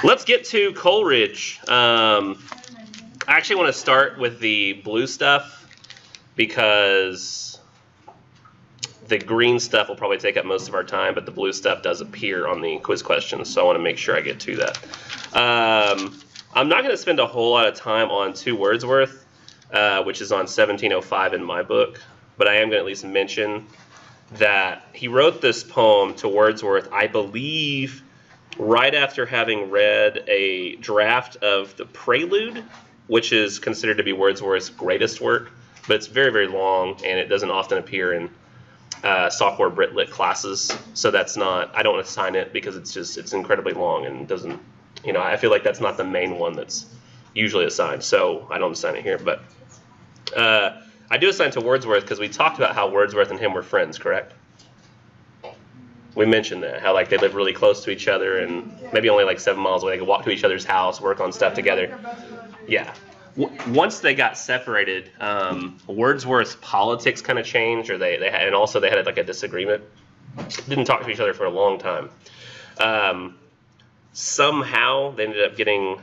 Let's get to Coleridge. I actually want to start with the blue stuff because the green stuff will probably take up most of our time, but the blue stuff does appear on the quiz questions, so I want to make sure I get to that. I'm not going to spend a whole lot of time on To Wordsworth, which is on 1705 in my book, but I am going to at least mention that he wrote this poem to Wordsworth, I believe, right after having read a draft of the Prelude, which is considered to be Wordsworth's greatest work, but it's very, very long, and it doesn't often appear in sophomore Brit Lit classes, so that's not, I don't assign it because it's incredibly long and doesn't, I feel like that's not the main one that's usually assigned, so I don't assign it here, but I do assign to Wordsworth because we talked about how Wordsworth and him were friends, correct? We mentioned that, how like they lived really close to each other and maybe only like 7 miles away. They could walk to each other's house, work on stuff together. Yeah. Once they got separated, Wordsworth's politics kind of changed, or they had, and also they had like a disagreement. Didn't talk to each other for a long time. Somehow they ended up getting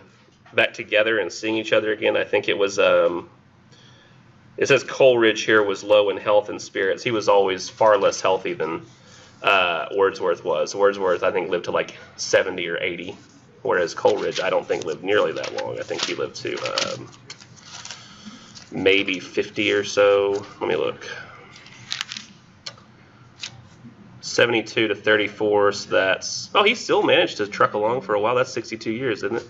back together and seeing each other again. I think it was, it says Coleridge here was low in health and spirits. He was always far less healthy than Wordsworth was. Wordsworth, I think, lived to like 70 or 80, whereas Coleridge, I don't think, lived nearly that long. I think he lived to maybe 50 or so. Let me look. 72 to 34, so that's... Oh, he still managed to truck along for a while. That's 62 years, isn't it?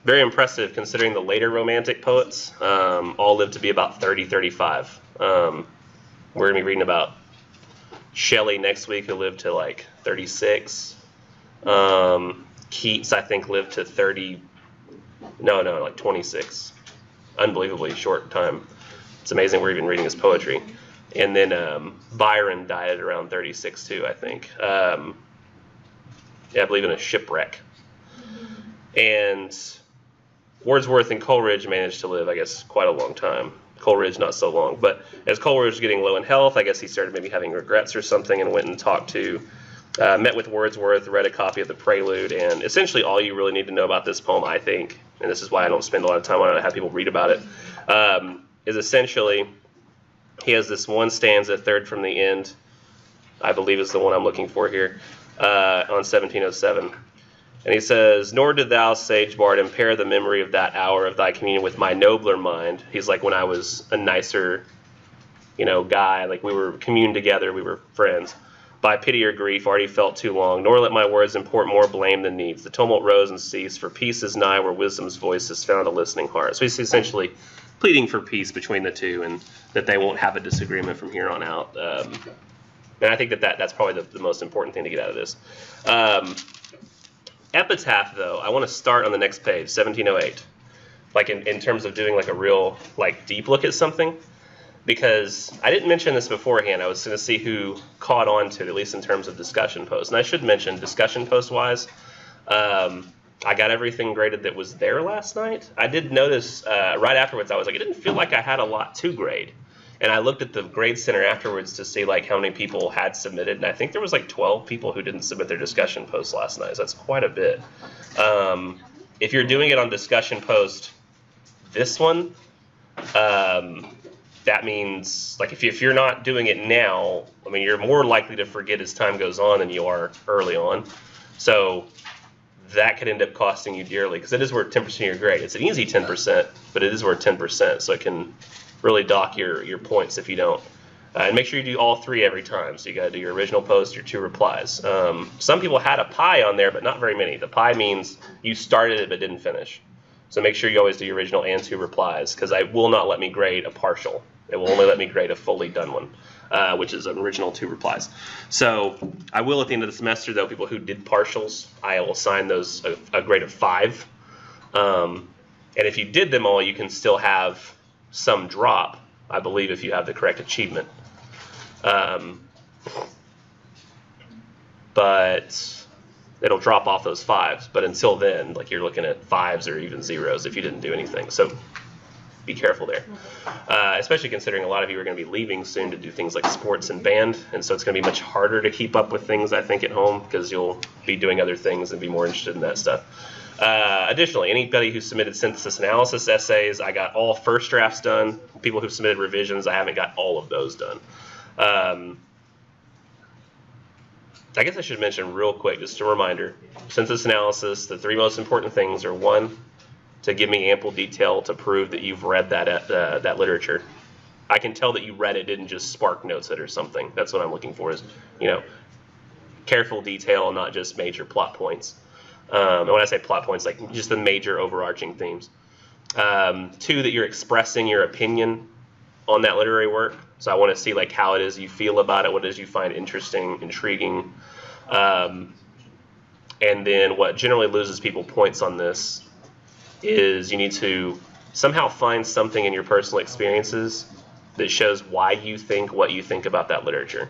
Very impressive considering the later Romantic poets all lived to be about 30, 35. We're going to be reading about Shelley next week, who lived to like 36. Keats, I think, lived to 30. No, like 26. Unbelievably short time. It's amazing we're even reading his poetry. And then Byron died at around 36 too, I think. I believe in a shipwreck. And Wordsworth and Coleridge managed to live, I guess, quite a long time. Coleridge not so long, but as Coleridge was getting low in health, I guess he started maybe having regrets or something, and went and met with Wordsworth, read a copy of the Prelude, and essentially all you really need to know about this poem, I think, and this is why I don't spend a lot of time on it, I have people read about it, is essentially he has this one stanza, third from the end, I believe is the one I'm looking for here, on 1707. And he says, nor did thou, sage bard, impair the memory of that hour of thy communion with my nobler mind. He's like, when I was a nicer, guy, like we were communed together, we were friends. By pity or grief, already felt too long, nor let my words import more blame than needs. The tumult rose and ceased, for peace is nigh where wisdom's voice has found a listening heart. So he's essentially pleading for peace between the two and that they won't have a disagreement from here on out. And I think that's probably the most important thing to get out of this. Epitaph, though, I want to start on the next page, 1708, like in terms of doing like a real like deep look at something, because I didn't mention this beforehand. I was going to see who caught on to it, at least in terms of discussion posts. And I should mention, discussion post-wise, I got everything graded that was there last night. I did notice right afterwards, I was like, it didn't feel like I had a lot to grade. And I looked at the grade center afterwards to see like how many people had submitted, and I think there was like 12 people who didn't submit their discussion post last night. So that's quite a bit. If you're doing it on discussion post, this one, that means like if you're not doing it now, I mean, you're more likely to forget as time goes on than you are early on. So that could end up costing you dearly because it is worth 10% of your grade. It's an easy 10%, but it is worth 10%, so it can really dock your points if you don't. And make sure you do all three every time. So you got to do your original post, your 2 replies. Some people had a pie on there, but not very many. The pie means you started it but didn't finish. So make sure you always do your original and 2 replies, because I will not let me grade a partial. It will only let me grade a fully done one, which is an original 2 replies. So I will at the end of the semester, though, people who did partials, I will assign those a grade of 5. And if you did them all, you can still have some drop, I believe, if you have the correct achievement. But it'll drop off those 5s. But until then, like, you're looking at 5s or even 0s if you didn't do anything. So be careful there. Especially considering a lot of you are going to be leaving soon to do things like sports and band, and so it's going to be much harder to keep up with things, I think, at home, because you'll be doing other things and be more interested in that stuff. Additionally, anybody who submitted synthesis analysis essays, I got all first drafts done. People who submitted revisions, I haven't got all of those done. I guess I should mention real quick, just a reminder, synthesis analysis, the 3 most important things are: 1, to give me ample detail to prove that you've read that literature. I can tell that you read it, didn't just spark notes it or something. That's what I'm looking for, is, careful detail, not just major plot points. And when I say plot points, like just the major overarching themes. 2, that you're expressing your opinion on that literary work. So I want to see like how it is you feel about it, what it is you find interesting, intriguing. And then what generally loses people points on this is you need to somehow find something in your personal experiences that shows why you think what you think about that literature.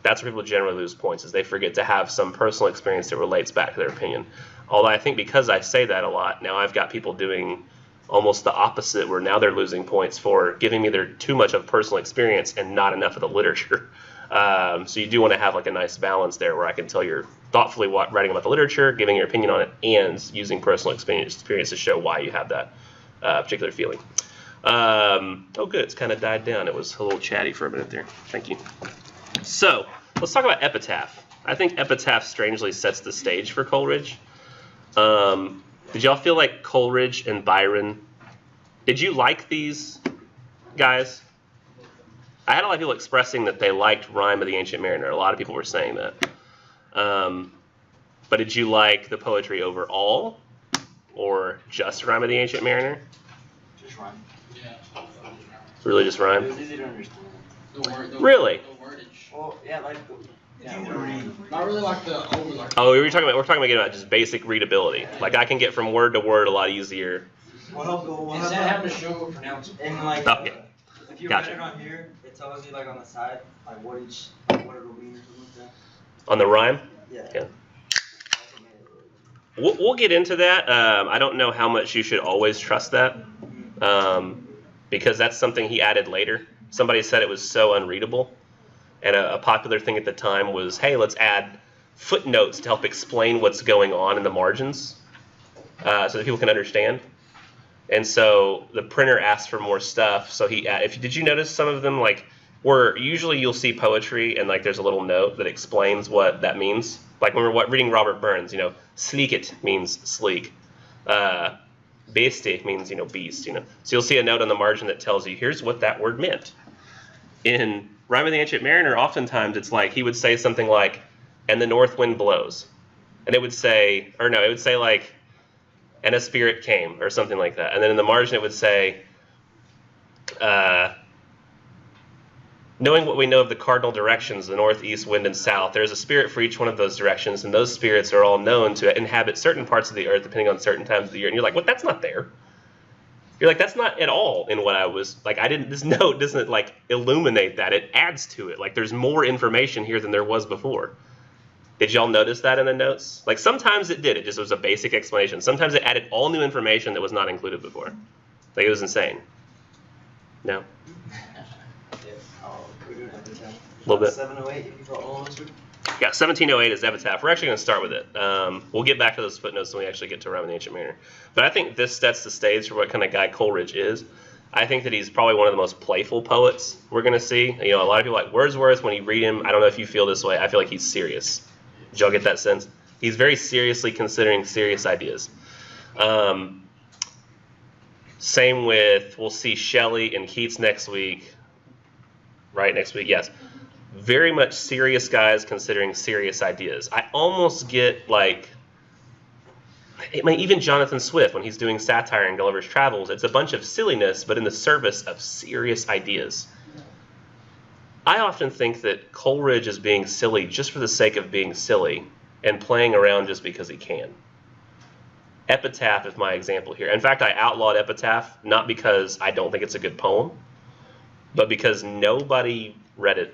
That's where people generally lose points, is they forget to have some personal experience that relates back to their opinion. Although I think because I say that a lot, now I've got people doing almost the opposite, where now they're losing points for giving me their too much of personal experience and not enough of the literature. So you do want to have like a nice balance there, where I can tell you're thoughtfully writing about the literature, giving your opinion on it, and using personal experience to show why you have that particular feeling. Oh, good. It's kind of died down. It was a little chatty for a minute there. Thank you. So let's talk about Epitaph. I think Epitaph strangely sets the stage for Coleridge. Did y'all feel like Coleridge and Byron, did you like these guys? I had a lot of people expressing that they liked Rime of the Ancient Mariner. A lot of people were saying that. But did you like the poetry overall, or just Rime of the Ancient Mariner? Just Rime. Yeah. Really just Rime? It was easy to understand. Really? The wordage. Well, yeah, like Not really like the overlord. Oh, we're talking about again about just basic readability. Like I can get from word to word a lot easier. Instead of having to show a pronouncement. and like Oh, yeah. if you Gotcha. write it on here, it tells you like on the side like what it'll mean or something like that. On the rhyme? Yeah. Yeah. We'll get into that. I don't know how much you should always trust that, because that's something he added later. Somebody said it was so unreadable, and a popular thing at the time was, hey, let's add footnotes to help explain what's going on in the margins, so that people can understand. And so the printer asked for more stuff. So did you notice some of them, like, where usually you'll see poetry and like there's a little note that explains what that means. Like when we're reading Robert Burns, sleekit means sleek. Beastie means, beast, So you'll see a note on the margin that tells you, here's what that word meant. In Rime of the Ancient Mariner, oftentimes it's like, he would say something like, and the north wind blows. And it would say like, and a spirit came, or something like that. And then in the margin it would say, knowing what we know of the cardinal directions, the north, east, wind, and south, there's a spirit for each one of those directions, and those spirits are all known to inhabit certain parts of the earth depending on certain times of the year. And you're like, well, that's not there. You're like, that's not at all in what I was, like, this note doesn't, like, illuminate that. It adds to it. Like, there's more information here than there was before. Did y'all notice that in the notes? Like, sometimes it did. It just was a basic explanation. Sometimes it added all new information that was not included before. Like, it was insane. No? A little bit. 708. You got all those? Yeah, 1708 is Epitaph. We're actually going to start with it. We'll get back to those footnotes when we actually get to Rime of the Ancient Mariner. But I think this sets the stage for what kind of guy Coleridge is. I think that he's probably one of the most playful poets we're going to see. A lot of people like Wordsworth, when you read him, I don't know if you feel this way, I feel like he's serious. Did y'all get that sense? He's very seriously considering serious ideas. Same with, we'll see Shelley and Keats next week. Right, next week, yes. Very much serious guys considering serious ideas. I almost get like, even Jonathan Swift, when he's doing satire in Gulliver's Travels, it's a bunch of silliness, but in the service of serious ideas. I often think that Coleridge is being silly just for the sake of being silly and playing around just because he can. Epitaph is my example here. In fact, I outlawed Epitaph not because I don't think it's a good poem, but because nobody read it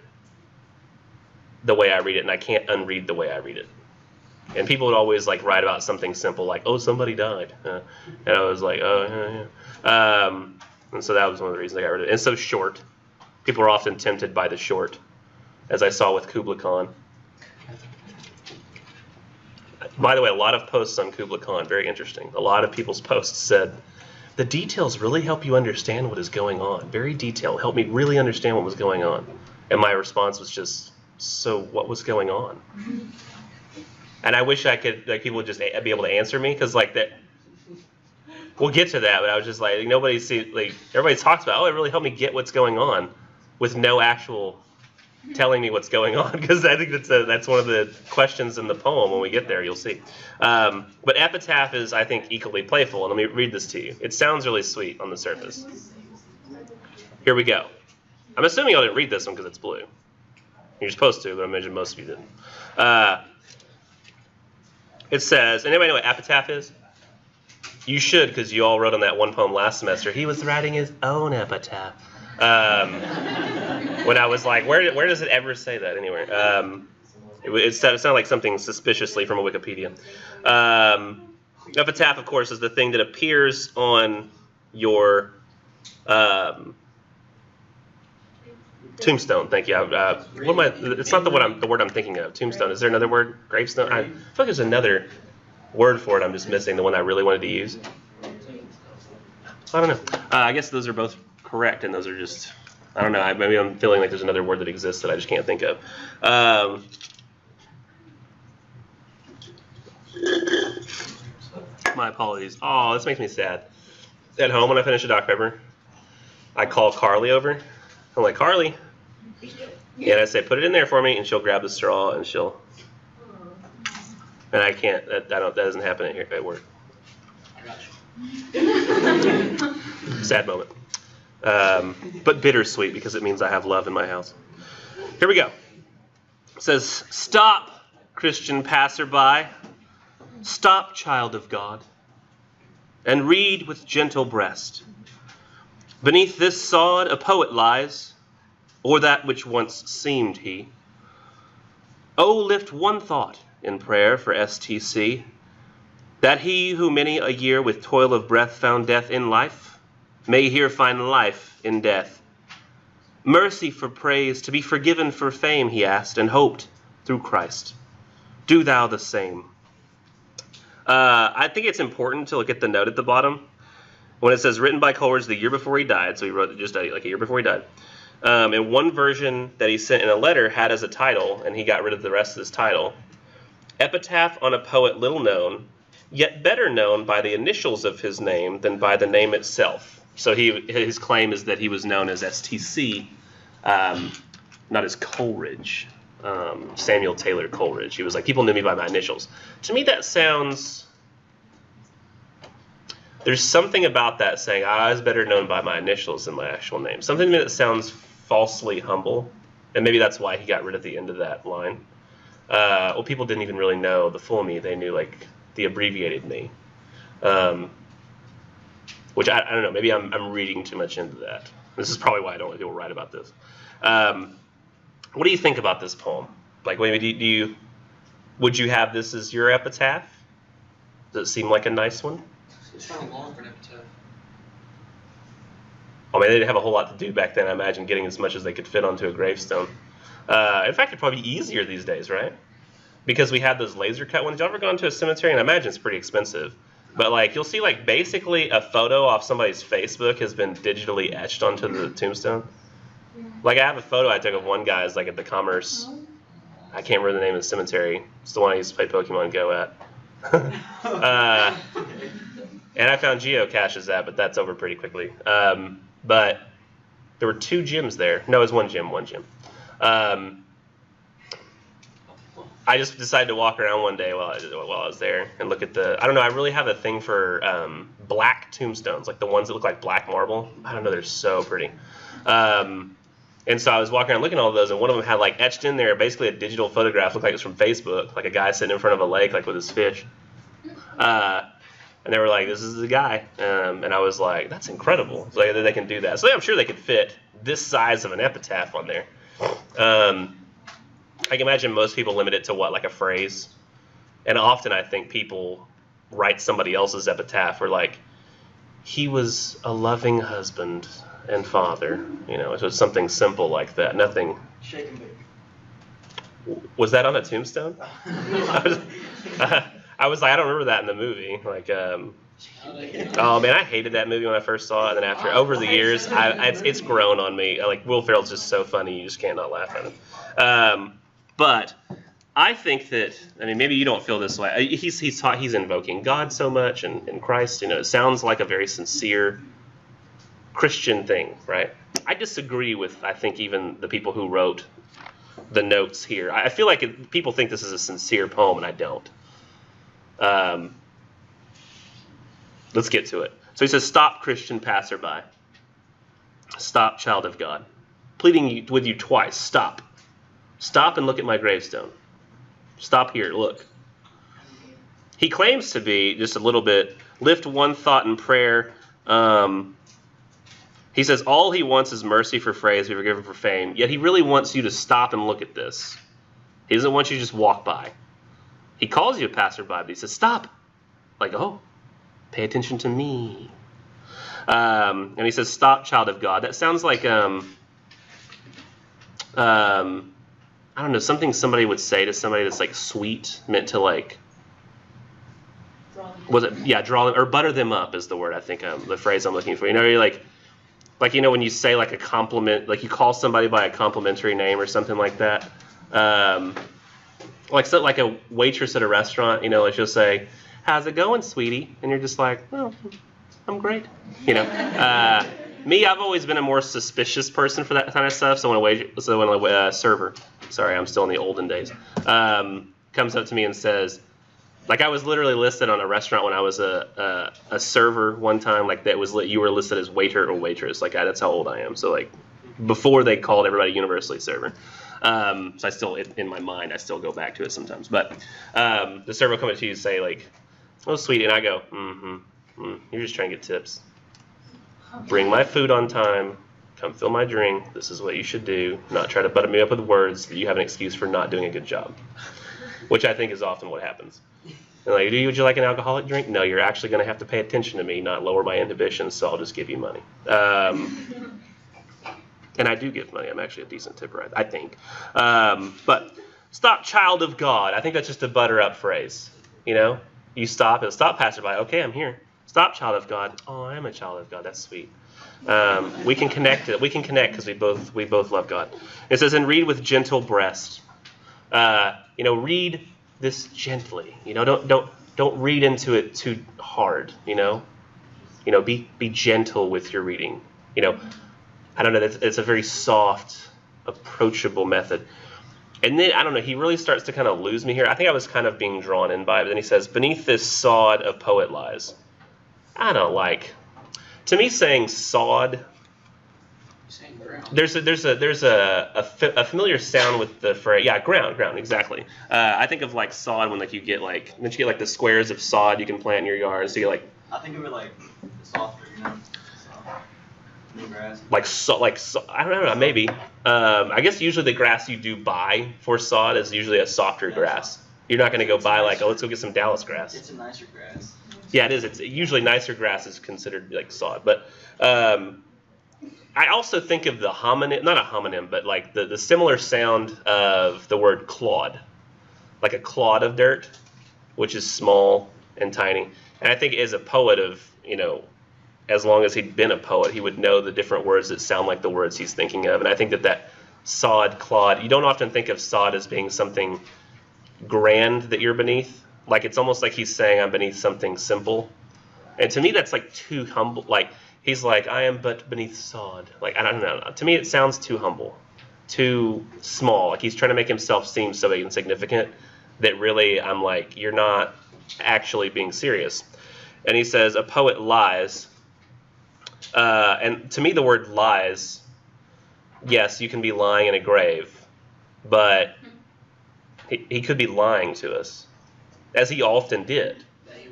the way I read it, and I can't unread the way I read it. And people would always like write about something simple like, oh, somebody died. And I was like, oh, yeah. And so that was one of the reasons I got rid of it. And so short. People are often tempted by the short, as I saw with Kubla Khan. By the way, a lot of posts on Kubla Khan, very interesting. A lot of people's posts said, the details really help you understand what is going on. Very detailed. Helped me really understand what was going on. And my response was just, so what was going on? And I wish I could, like, people would just be able to answer me, because, like, that. We'll get to that, but I was just like, everybody talks about, oh, it really helped me get what's going on, with no actual telling me what's going on, because I think that's one of the questions in the poem. When we get there, you'll see. But Epitaph is, I think, equally playful, and let me read this to you. It sounds really sweet on the surface. Here we go. I'm assuming y'all didn't read this one because it's blue. You're supposed to, but I imagine most of you didn't. It says, anybody know what Epitaph is? You should, because you all wrote on that one poem last semester. He was writing his own epitaph. When I was like, where does it ever say that anywhere? It sounded like something suspiciously from a Wikipedia. Epitaph, of course, is the thing that appears on your tombstone. Thank you. It's not the word I'm thinking of. Tombstone. Is there another word? Gravestone? I feel like there's another word for it. I'm just missing the one I really wanted to use. I don't know. I guess those are both correct, and those are just, I don't know. Maybe I'm feeling like there's another word that exists that I just can't think of. My apologies. Oh, this makes me sad. At home, when I finish a Dr. Pepper, I call Carly over. I'm like, Carly. And I say, put it in there for me, and she'll grab the straw, and she'll. And I can't. That doesn't happen here at work. I got you. Sad moment. But bittersweet, because it means I have love in my house. Here we go. It says, stop, Christian passerby. Stop, child of God, and read with gentle breast. Beneath this sod a poet lies, or that which once seemed he. Oh, lift one thought in prayer for STC, that he who many a year with toil of breath found death in life, may here find life in death. Mercy for praise, to be forgiven for fame, he asked, and hoped through Christ. Do thou the same. I think it's important to look at the note at the bottom. When it says written by Coleridge the year before he died, so he wrote it just like a year before he died. And one version that he sent in a letter had as a title, and he got rid of the rest of this title, Epitaph on a poet little known, yet better known by the initials of his name than by the name itself. So his claim is that he was known as STC, not as Coleridge. Samuel Taylor Coleridge. He was like, people knew me by my initials. To me, that sounds... There's something about that saying, I was better known by my initials than my actual name. Something to me that sounds falsely humble. And maybe that's why he got rid of the end of that line. Well, people didn't even really know the full me. They knew, like, the abbreviated me. Which, I don't know. Maybe I'm reading too much into that. This is probably why I don't let people write about this. What do you think about this poem? Like, would you have this as your epitaph? Does it seem like a nice one? It's kind of long for an epitaph. I mean, they didn't have a whole lot to do back then. I imagine getting as much as they could fit onto a gravestone. In fact, it'd probably be easier these days, right? Because we had those laser cut ones. Y'all ever gone to a cemetery? And I imagine it's pretty expensive. But, like, you'll see, like, basically a photo off somebody's Facebook has been digitally etched onto the tombstone. Like, I have a photo I took of one guy's, like, at the Commerce. I can't remember the name of the cemetery. It's the one I used to play Pokemon Go at. And I found geocaches at, but that's over pretty quickly. But there were 2 gyms there. No, it was one gym. I just decided to walk around one day while I was there and look at I don't know, I really have a thing for black tombstones, like the ones that look like black marble. I don't know, they're so pretty. And so I was walking around looking at all of those, and one of them had, like, etched in there basically a digital photograph, looked like it was from Facebook, like a guy sitting in front of a lake, like, with his fish. And they were like, this is the guy. And I was like, that's incredible. So they can do that. So I'm sure they could fit this size of an epitaph on there. I can imagine most people limit it to what, like a phrase? And often I think people write somebody else's epitaph, or like, he was a loving husband and father. It was something simple like that. Nothing. Shake and bake. Was that on a tombstone? I was like, I don't remember that in the movie. Like, oh man, I hated that movie when I first saw it, and then after over the years, it's grown on me. Like, Will Ferrell's just so funny, you just can't not laugh at him. But I think that, maybe you don't feel this way. He's invoking God so much and Christ. It sounds like a very sincere Christian thing, right? I disagree with, I think, even the people who wrote the notes here. I feel like people think this is a sincere poem, and I don't. Let's get to it. So he says, "Stop, Christian passerby. Stop, child of God. Pleading with you twice. Stop. Stop and look at my gravestone. Stop here. Look." He claims to be just a little bit, lift one thought in prayer. He says all he wants is mercy for praise, be forgiven for fame. Yet he really wants you to stop and look at this. He doesn't want you to just walk by. He calls you a passerby, but he says, stop. Like, oh, pay attention to me. And he says, stop, child of God. That sounds like, I don't know, something somebody would say to somebody that's like sweet, meant to like, draw them, or butter them up is the word, I think, the phrase I'm looking for. You're like, when you say like a compliment, like you call somebody by a complimentary name or something like that. Like a waitress at a restaurant, like she'll say, "How's it going, sweetie?" And you're just like, "Well, I'm great." Me, I've always been a more suspicious person for that kind of stuff. So when a server, sorry, I'm still in the olden days, comes up to me and says, like I was literally listed on a restaurant when I was a server one time, like that was you were listed as waiter or waitress, like that's how old I am. So like before they called everybody universally server. So I still, in my mind, I still go back to it sometimes. But the server will come up to you and say like, "Oh, sweetie," and I go, "You're just trying to get tips. Bring my food on time. Come fill my drink. This is what you should do. Not try to butter me up with words that you have an excuse for not doing a good job," which I think is often what happens. And like, would you like an alcoholic drink? No, you're actually going to have to pay attention to me, not lower my inhibitions, so I'll just give you money. And I do give money. I'm actually a decent tipper, I think. But stop, child of God. I think that's just a butter up phrase. You stop. It'll stop, passerby. Okay, I'm here. Stop, child of God. Oh, I am a child of God. That's sweet. We can connect it. We can connect because we both love God. It says, and read with gentle breast. Read this gently. Don't read into it too hard. Be gentle with your reading. I don't know. It's a very soft, approachable method. And then, I don't know, he really starts to kind of lose me here. I think I was kind of being drawn in by it. But then he says, beneath this sod a poet lies. I don't like. To me, saying sod, there's a familiar sound with the phrase. Yeah, ground, exactly. I think of like sod when like you get like the squares of sod you can plant in your yard. So you like. I think of it like softer, Grass. I don't know, maybe. I guess usually the grass you do buy for sod is usually a softer grass. You're not going to go buy like, let's go get some Dallas grass. It's a nicer grass. Yeah, it is. It's usually nicer grass is considered like sod. But I also think of the homonym, not a homonym, but like the similar sound of the word clod, like a clod of dirt, which is small and tiny. And I think as a poet of, as long as he'd been a poet, he would know the different words that sound like the words he's thinking of. And I think that sod, clod, you don't often think of sod as being something grand that you're beneath. Like it's almost like he's saying I'm beneath something simple. And to me, that's like too humble. Like he's like, I am but beneath sod. Like, I don't know. To me, it sounds too humble, too small. Like he's trying to make himself seem so insignificant that really I'm like, you're not actually being serious. And he says, a poet lies. And to me, the word lies, yes, you can be lying in a grave, but he could be lying to us, as he often did.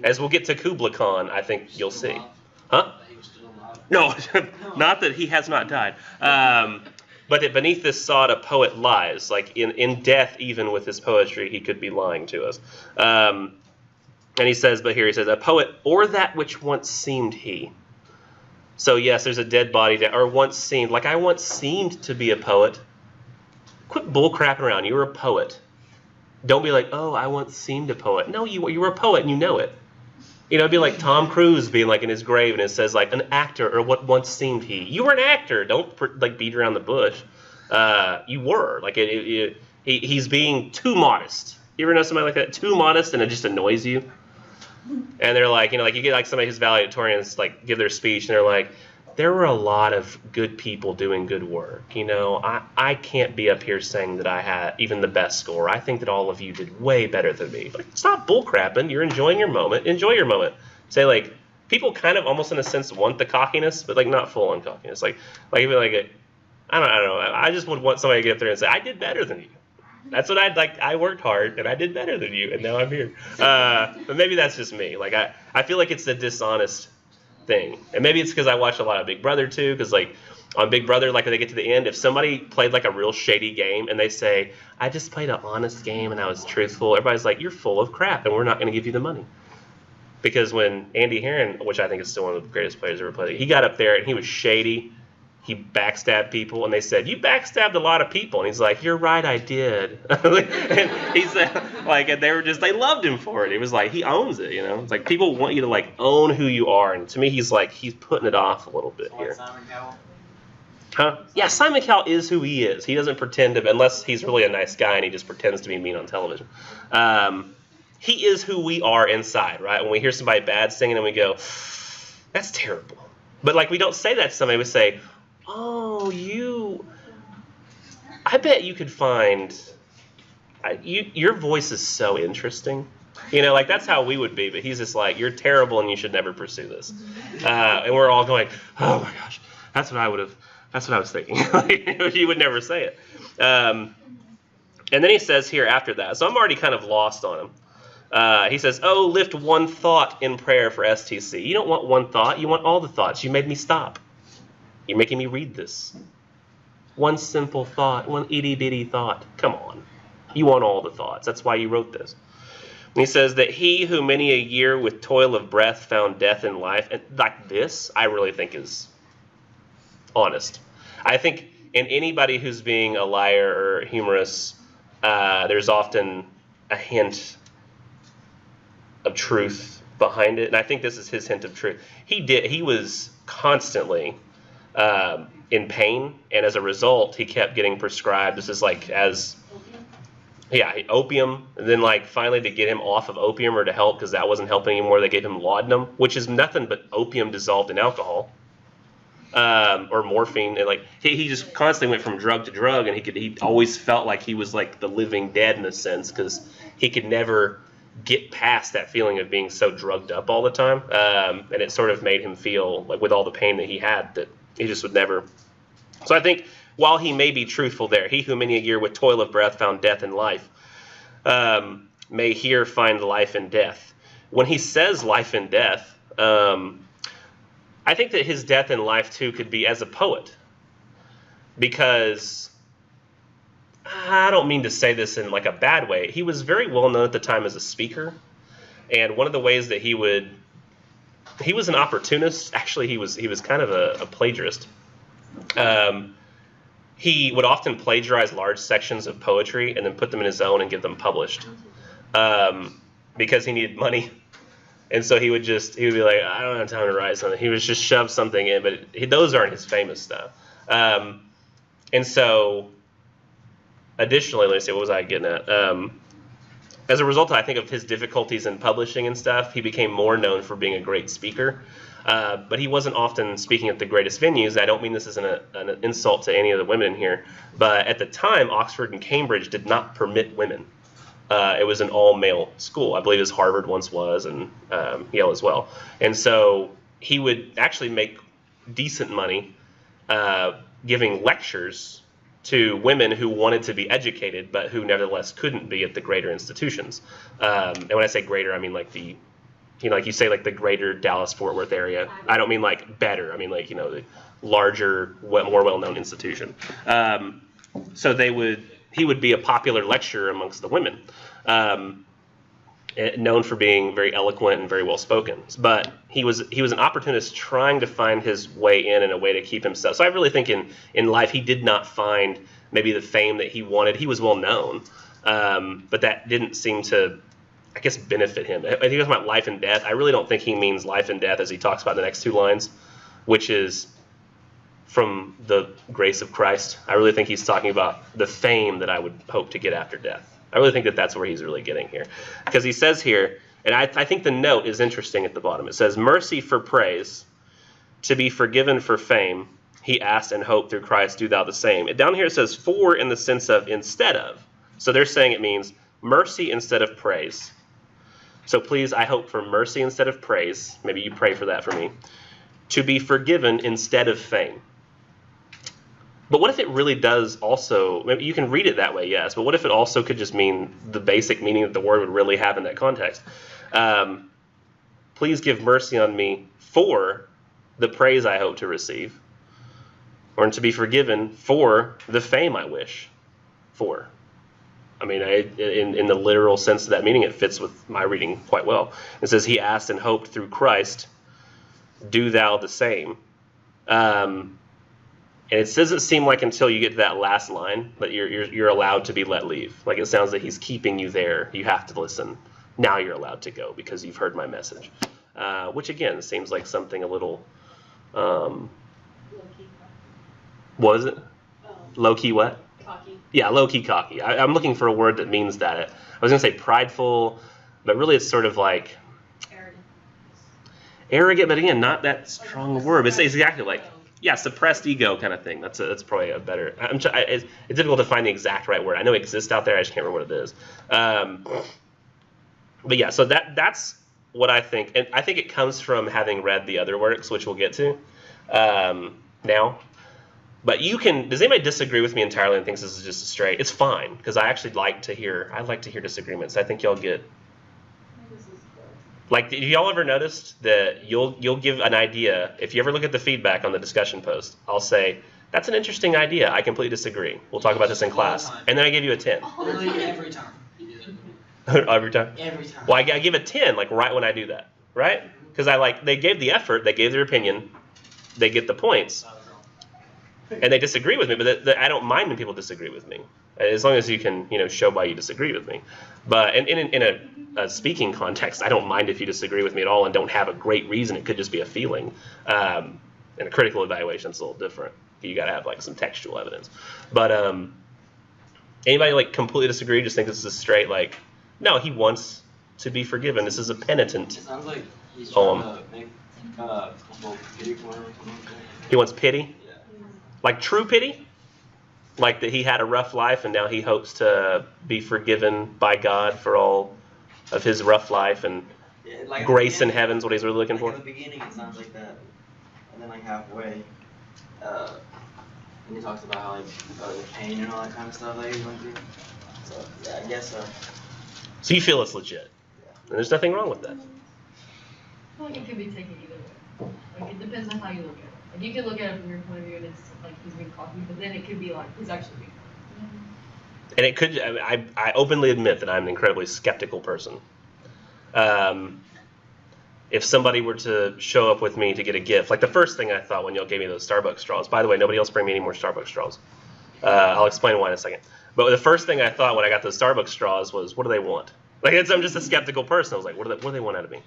As we'll get to Kubla Khan, I think you'll see. Huh? No, not that he has not died. But that beneath this sod, a poet lies. Like in death, even with his poetry, he could be lying to us. And he says, a poet, or that which once seemed he. So yes, there's a dead body or once seemed. Like I once seemed to be a poet. Quit bull crapping around. You were a poet. Don't be like, oh, I once seemed a poet. No, you were a poet and you know it. It'd be like Tom Cruise being like in his grave and it says like an actor or what once seemed he. You were an actor. Don't like beat around the bush. You were like he's being too modest. You ever know somebody like that? Too modest and it just annoys you. And they're like, like you get like somebody who's valedictorians like give their speech and they're like, there were a lot of good people doing good work. I can't be up here saying that I had even the best score. I think that all of you did way better than me. Like, stop bullcrapping. You're enjoying your moment. Enjoy your moment. Say like, people kind of almost in a sense want the cockiness, but like not full on cockiness. Like even like I don't know. I just would want somebody to get up there and say, I did better than you. That's what I'd like. I worked hard and I did better than you, and now I'm here. But maybe that's just me. Like I feel like it's the dishonest thing, and maybe it's because I watch a lot of Big Brother too. Because like on Big Brother, like when they get to the end, if somebody played like a real shady game and they say, I just played an honest game and I was truthful, everybody's like, you're full of crap and we're not going to give you the money. Because when Andy Herron, which I think is still one of the greatest players ever played, he got up there and he was shady. He backstabbed people, and they said, you backstabbed a lot of people. And he's like, you're right, I did. And he said, like, and they loved him for it. It was like, he owns it, It's like, people want you to, like, own who you are. And to me, he's putting it off a little bit here. Simon Cowell? Huh? Yeah, Simon Cowell is who he is. He doesn't pretend to, unless he's really a nice guy and he just pretends to be mean on television. He is who we are inside, right? When we hear somebody bad singing and we go, that's terrible. But, like, we don't say that to somebody. We say, oh, I bet you could find, your voice is so interesting. Like that's how we would be, but he's just like, you're terrible and you should never pursue this. And we're all going, oh my gosh, that's what I was thinking. He would never say it. And then he says here after that, so I'm already kind of lost on him. He says, oh, lift one thought in prayer for STC. You don't want one thought, you want all the thoughts. You made me stop. You're making me read this. One simple thought, one itty-bitty thought. Come on. You want all the thoughts. That's why you wrote this. And he says that he who many a year with toil of breath found death in life. And like this, I really think is honest. I think in anybody who's being a liar or humorous, there's often a hint of truth behind it. And I think this is his hint of truth. He was constantly in pain, and as a result, he kept getting prescribed. This is like opium, and then like finally to get him off of opium or to help because that wasn't helping anymore, they gave him laudanum, which is nothing but opium dissolved in alcohol, or morphine, and like he just constantly went from drug to drug, and he always felt like he was like the living dead in a sense because he could never get past that feeling of being so drugged up all the time, and it sort of made him feel like with all the pain that he had that he just would never. So I think while he may be truthful there, he who many a year with toil of breath found death in life, may here find life in death. When he says life in death, I think that his death in life too could be as a poet, because I don't mean to say this in like a bad way. He was very well known at the time as a speaker, and one of the ways that he was an opportunist. Actually, he was kind of a plagiarist. He would often plagiarize large sections of poetry and then put them in his own and get them published, because he needed money. And so he would be like, I don't have time to write something. He would just shove something in, but those aren't his famous stuff. And so, additionally, let me see, what was I getting at? As a result, I think, of his difficulties in publishing and stuff, he became more known for being a great speaker. But he wasn't often speaking at the greatest venues. I don't mean this as an insult to any of the women here, but at the time, Oxford and Cambridge did not permit women. It was an all-male school, I believe, as Harvard once was, and Yale as well. And so he would actually make decent money giving lectures to women who wanted to be educated, but who nevertheless couldn't be at the greater institutions. And when I say greater, I mean like like you say, like the greater Dallas-Fort Worth area. I don't mean like better. I mean like, the larger, more well-known institution. So he would be a popular lecturer amongst the women. And known for being very eloquent and very well spoken. But he was an opportunist trying to find his way in and a way to keep himself. So I really think in life he did not find maybe the fame that he wanted. He was well known, but that didn't seem to, I guess, benefit him. I think he was about life and death. I really don't think he means life and death as he talks about in the next two lines, which is from the grace of Christ. I really think he's talking about the fame that I would hope to get after death. I really think that that's where he's really getting here. Because he says here, and I think the note is interesting at the bottom. It says, mercy for praise, to be forgiven for fame, he asked and hoped through Christ, do thou the same. And down here it says for in the sense of instead of. So they're saying it means mercy instead of praise. So please, I hope for mercy instead of praise. Maybe you pray for that for me. To be forgiven instead of fame. But what if it really does also, maybe you can read it that way, yes, but what if it also could just mean the basic meaning that the word would really have in that context? Please give mercy on me for the praise I hope to receive, or to be forgiven for the fame I wish for. I mean, in the literal sense of that meaning, it fits with my reading quite well. It says, he asked and hoped through Christ, do thou the same. And it doesn't seem like until you get to that last line that you're allowed to be let leave. Like it sounds like he's keeping you there. You have to listen. Now you're allowed to go because you've heard my message. Which again seems like something a little, what was it? Low-key what? Cocky. Yeah, low-key cocky. I'm looking for a word that means that. I was going to say prideful, but really it's sort of like arrogant, but again, not that strong a word. It's exactly like, yeah, suppressed ego kind of thing. That's probably a better. It's difficult to find the exact right word. I know it exists out there. I just can't remember what it is. But yeah, so that's what I think, and I think it comes from having read the other works, which we'll get to now. But you can. Does anybody disagree with me entirely and thinks this is just a straight? It's fine because I actually like to hear. I like to hear disagreements. I think y'all get. Like, have y'all ever noticed that you'll give an idea, if you ever look at the feedback on the discussion post, I'll say, that's an interesting idea, I completely disagree. We'll talk about this in class. And then I give you a 10. Literally every time. Every time? Every time. Well, I give a 10, like, right when I do that, right? Because they gave the effort, they gave their opinion, they get the points, and they disagree with me, but I don't mind when people disagree with me, as long as you can, show why you disagree with me. But in a speaking context, I don't mind if you disagree with me at all and don't have a great reason. It could just be a feeling. And a critical evaluation is a little different. You got to have like some textual evidence. But anybody like completely disagree? Just think this is a straight like, no, he wants to be forgiven. This is a penitent It sounds like he's poem. trying to make pity for him or something like that. He wants pity, Yeah. like true pity, like that he had a rough life and now he hopes to be forgiven by God for all of his rough life and Yeah, like grace in heaven's what he's really looking for. At the beginning, it sounds like that, and then like halfway, and he talks about how the pain and all that kind of stuff that he went through. So yeah, I guess so. So you feel it's legit, and there's nothing wrong with that. I feel like it can be taken either way. Like it depends on how you look at it. Like you can look at it from your point of view and it's like he's being cocky, but then it could be like he's actually being cocky. And it could. I openly admit that I'm an incredibly skeptical person. If somebody were to show up with me to get a gift, like the first thing I thought when y'all gave me those Starbucks straws. By the way, nobody else bring me any more Starbucks straws. I'll explain why in a second. But the first thing I thought when I got those Starbucks straws was, what do they want? Like I'm just a skeptical person. I was like, what do they want out of me?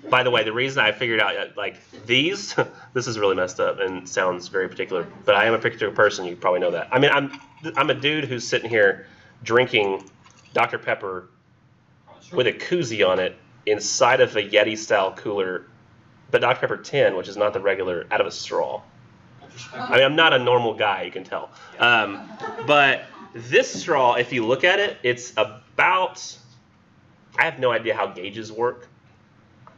By the way, the reason I figured out like these, this is really messed up and sounds very particular, but I am a particular person. You probably know that. I mean, I'm a dude who's sitting here drinking Dr. Pepper with a koozie on it inside of a Yeti-style cooler, but Dr. Pepper 10, which is not the regular, out of a straw. I mean, I'm not a normal guy, you can tell. But this straw, if you look at it, it's about, I have no idea how gauges work.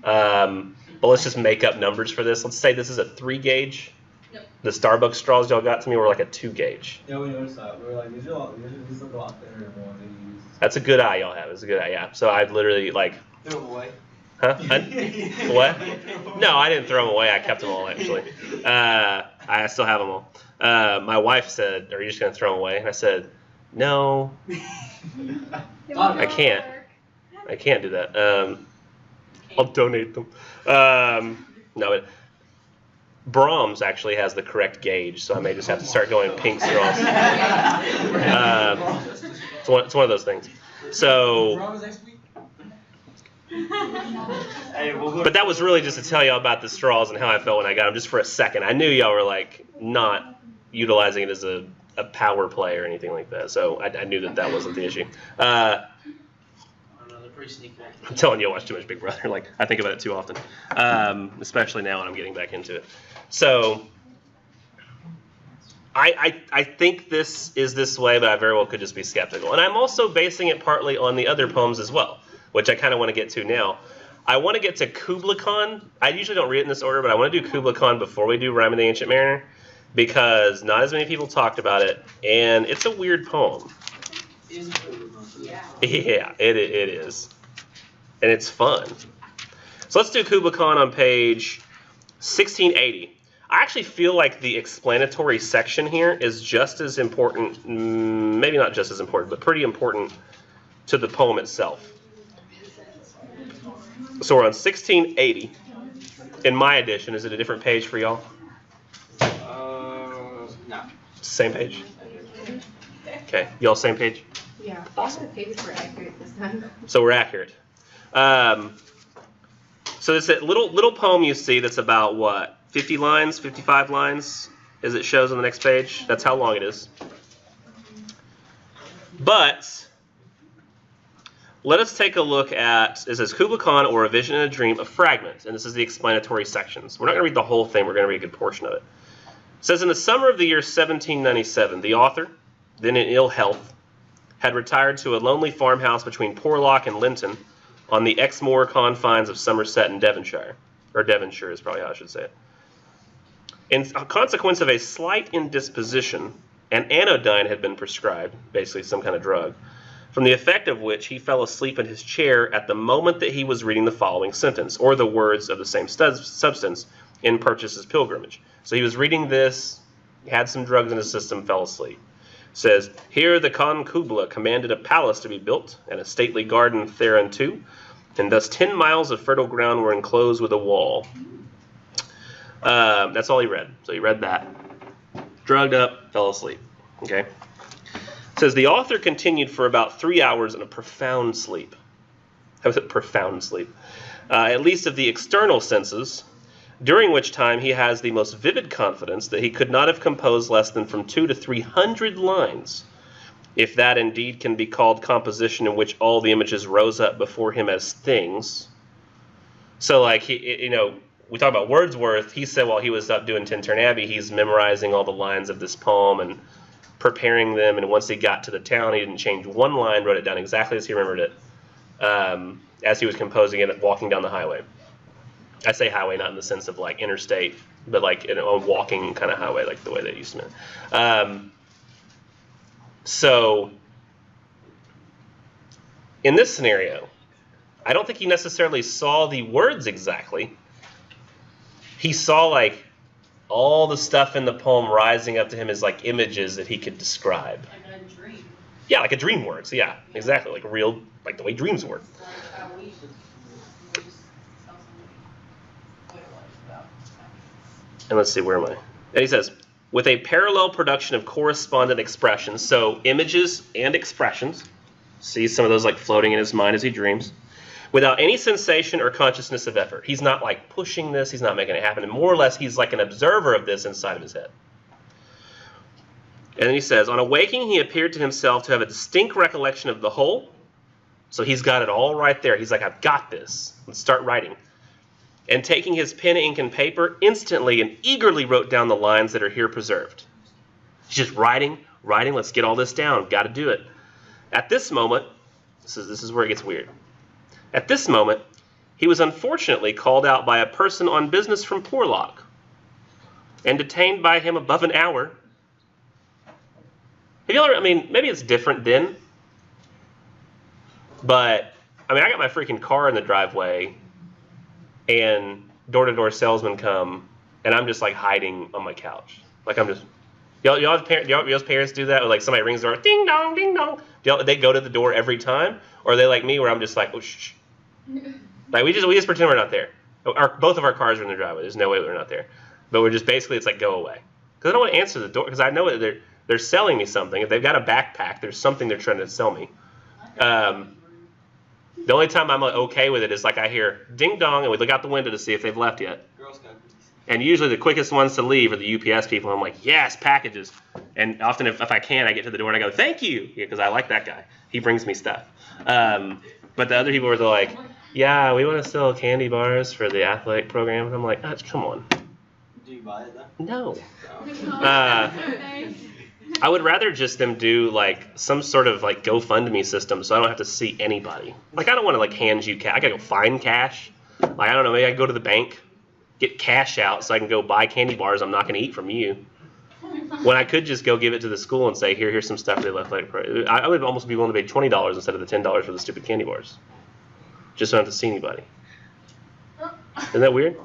But let's just make up numbers for this. Let's say this is a 3 gauge. Yep. The Starbucks straws y'all got to me were like a 2 gauge. Yeah, we noticed that. We were like, these look a lot better than the ones that you use. That's a good eye y'all have. It's a good eye, yeah. So I've literally like, Throw him away. huh? What? No, I didn't throw them away. I kept them all actually. I still have them all. My wife said, "Are you just gonna throw them away?" And I said, "No, I can't." I can't do that. I'll donate them. No, Brahms actually has the correct gauge, so I may just have to start going pink straws. It's one of those things. So, but that was really just to tell y'all about the straws and how I felt when I got them, just for a second. I knew y'all were like not utilizing it as a power play or anything like that, so I knew that wasn't the issue. They're pretty sneaky. I'm telling you, I watch too much Big Brother. Like, I think about it too often, especially now when I'm getting back into it. So, I think this is this way, but I very well could just be skeptical. And I'm also basing it partly on the other poems as well, which I kind of want to get to now. I want to get to Kubla Khan. I usually don't read it in this order, but I want to do Kubla Khan before we do Rime of the Ancient Mariner, because not as many people talked about it, and it's a weird poem. Yeah, it is. And it's fun. So let's do Kubla Khan on page 1680. I actually feel like the explanatory section here is just as important, maybe not just as important, but pretty important to the poem itself. So we're on 1680. In my edition, is it a different page for y'all? No. Same page? Okay, y'all same page? Yeah, all the pages were accurate this time. So we're accurate. So it's a little poem you see that's about what? 50 lines, 55 lines, as it shows on the next page. That's how long it is. But let us take a look at, it says Kubla Khan or A Vision in a Dream, a fragment. And this is the explanatory sections. We're not going to read the whole thing. We're going to read a good portion of it. It says, in the summer of the year 1797, the author, then in ill health, had retired to a lonely farmhouse between Porlock and Linton on the Exmoor confines of Somerset and Devonshire. Or Devonshire is probably how I should say it. In consequence of a slight indisposition, an anodyne had been prescribed, basically some kind of drug, from the effect of which he fell asleep in his chair at the moment that he was reading the following sentence, or the words of the same substance, in Purchas's Pilgrimage. So he was reading this, had some drugs in his system, fell asleep. It says, here the Khan Kubla commanded a palace to be built, and a stately garden thereunto, and thus 10 miles of fertile ground were enclosed with a wall. That's all he read. So he read that. Drugged up, fell asleep. Okay. It says the author continued for about 3 hours in a profound sleep. How was it profound sleep? At least of the external senses, during which time he has the most vivid confidence that he could not have composed less than from 200 to 300 lines, if that indeed can be called composition in which all the images rose up before him as things. So, like, we talk about Wordsworth. He said while he was up doing Tintern Abbey, he's memorizing all the lines of this poem and preparing them. And once he got to the town, he didn't change one line, wrote it down exactly as he remembered it, as he was composing it, walking down the highway. I say highway not in the sense of like interstate, but like a walking kind of highway, like the way they used to mean. So in this scenario, I don't think he necessarily saw the words exactly. He saw like all the stuff in the poem rising up to him as like images that he could describe. Like a dream. Yeah, like a dream works. Yeah, exactly. Like a real, like the way dreams work. And let's see, where am I? And he says, with a parallel production of correspondent expressions, so images and expressions, see some of those like floating in his mind as he dreams, without any sensation or consciousness of effort. He's not like pushing this, he's not making it happen. And more or less, he's like an observer of this inside of his head. And then he says, on awaking, he appeared to himself to have a distinct recollection of the whole. So he's got it all right there. He's like, I've got this. Let's start writing. And taking his pen, ink, and paper, instantly and eagerly wrote down the lines that are here preserved. He's just writing, let's get all this down, got to do it. At this moment, this is where it gets weird. At this moment, he was unfortunately called out by a person on business from Porlock, and detained by him above an hour. Have you ever, maybe it's different then, but, I got my freaking car in the driveway, and door-to-door salesmen come, and I'm just like hiding on my couch. Like I'm just, Y'all's parents do that? Or like somebody rings the door, ding dong, ding dong. They go to the door every time? Or are they like me where I'm just like, oh, shh. Like we just pretend we're not there. Both of our cars are in the driveway. There's no way we're not there. But we're just basically, it's like, go away. Because I don't want to answer the door because I know that they're selling me something. If they've got a backpack, there's something they're trying to sell me. The only time I'm okay with it is like I hear ding dong and we look out the window to see if they've left yet. Girl Scout cookies. And usually the quickest ones to leave are the UPS people. I'm like, yes, packages. And often if I can, I get to the door and I go, thank you, because I like that guy. He brings me stuff. But the other people are like, yeah, we want to sell candy bars for the athletic program. And I'm like, come on. Do you buy it though? No. I would rather just them do like some sort of like GoFundMe system so I don't have to see anybody. Like I don't want to like hand you cash. I gotta go find cash. Like I don't know, maybe I can go to the bank, get cash out so I can go buy candy bars I'm not gonna eat from you. When I could just go give it to the school and say, here's some stuff for the athletic program. I would almost be willing to pay $20 instead of the $10 for the stupid candy bars. Just so I don't have to see anybody. Isn't that weird?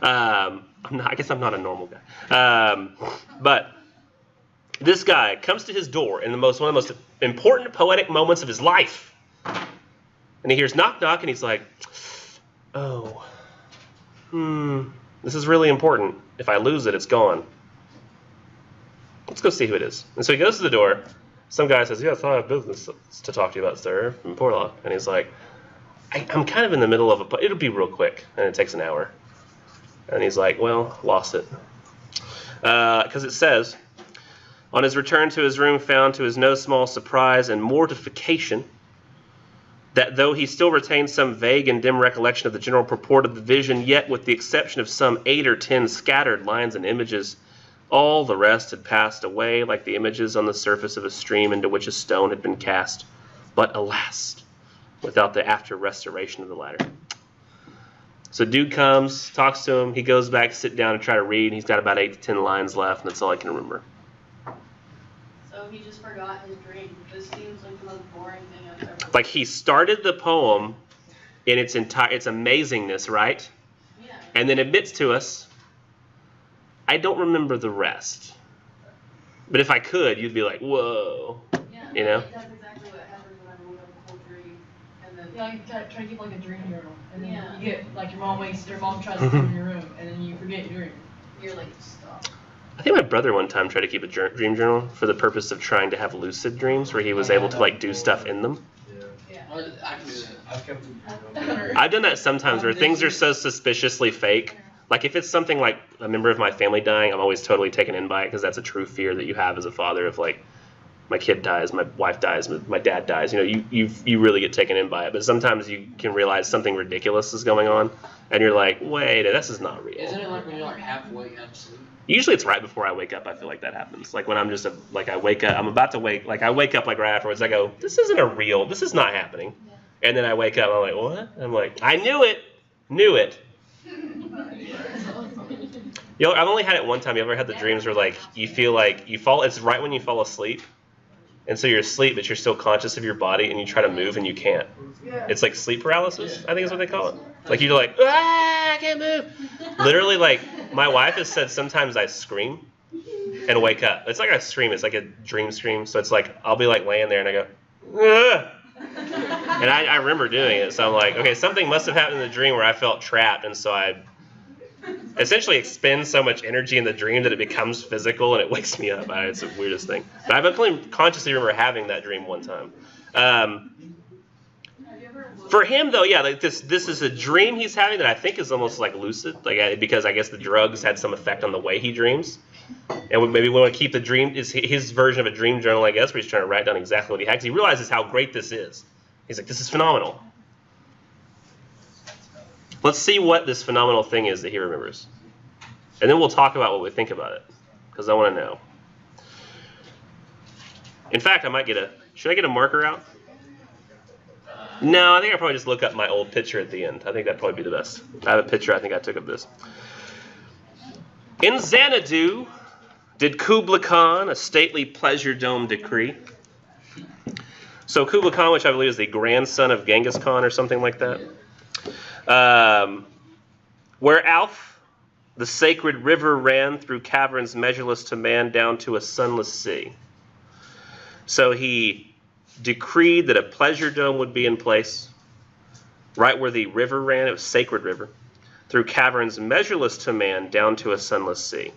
I guess I'm not a normal guy. But this guy comes to his door in one of the most important poetic moments of his life. And he hears knock, knock, and he's like, oh, this is really important. If I lose it, it's gone. Let's go see who it is. And so he goes to the door. Some guy says, yes, I have business to talk to you about, sir, from Portlock. And he's like, I'm kind of in the middle of it'll be real quick, and it takes an hour. And he's like, well, lost it. Because it says, on his return to his room, found to his no small surprise and mortification that though he still retained some vague and dim recollection of the general purport of the vision, yet with the exception of some 8 or 10 scattered lines and images, all the rest had passed away like the images on the surface of a stream into which a stone had been cast. But alas, without the after restoration of the latter. So dude comes, talks to him, he goes back to sit down and try to read, and he's got about 8 to 10 lines left, and that's all I can remember. So he just forgot his dream. This seems like the most boring thing I've ever. Like he started the poem in its amazingness, right? Yeah. And then admits to us, I don't remember the rest. But if I could, you'd be like, whoa. Yeah. You know? That's exactly what happens when I wake up a cold dream. And then you try to keep like a dream journal. And then you get like your mom tries to come in your room and then you forget your dream. You're like, stop. I think my brother one time tried to keep a dream journal for the purpose of trying to have lucid dreams where he was able to like do stuff in them. I can do that. I've kept it. I've done that sometimes where things are so suspiciously fake. Like if it's something like a member of my family dying, I'm always totally taken in by it because that's a true fear that you have as a father of like, my kid dies, my wife dies, my dad dies. You know, you really get taken in by it. But sometimes you can realize something ridiculous is going on, and you're like, wait, this is not real. Isn't it like when you're like half awake, half asleep? Usually it's right before I wake up. I feel like that happens. Like when I'm just I wake up, I'm about to wake. Like I wake up like right afterwards. I go, this is not happening. And then I wake up. I'm like, what? I'm like, I knew it. I've only had it one time. You ever had the dreams where like you feel like you fall? It's right when you fall asleep, and so you're asleep, but you're still conscious of your body, and you try to move and you can't. It's like sleep paralysis, I think is what they call it. Like you're like, I can't move. Literally, like my wife has said sometimes I scream and wake up. It's like I scream. It's like a dream scream. So it's like I'll be like laying there and I go, ah! And I remember doing it. So I'm like, okay, something must have happened in the dream where I felt trapped, and so I essentially expend so much energy in the dream that it becomes physical and it wakes me up. It's the weirdest thing. But I definitely consciously remember having that dream one time. For him, though, yeah, like this is a dream he's having that I think is almost like lucid, like because I guess the drugs had some effect on the way he dreams. And maybe we want to keep the dream, is his version of a dream journal, I guess, where he's trying to write down exactly what he had, because he realizes how great this is. He's like, this is phenomenal. Let's see what this phenomenal thing is that he remembers. And then we'll talk about what we think about it, because I want to know. In fact, should I get a marker out? No, I think I'll probably just look up my old picture at the end. I think that'd probably be the best. I have a picture I think I took of this. In Xanadu did Kubla Khan a stately pleasure dome decree. So Kubla Khan, which I believe is the grandson of Genghis Khan or something like that. Where Alf the sacred river ran through caverns measureless to man down to a sunless sea. So he decreed that a pleasure dome would be in place, right where the river ran. It was sacred river, through caverns measureless to man down to a sunless sea.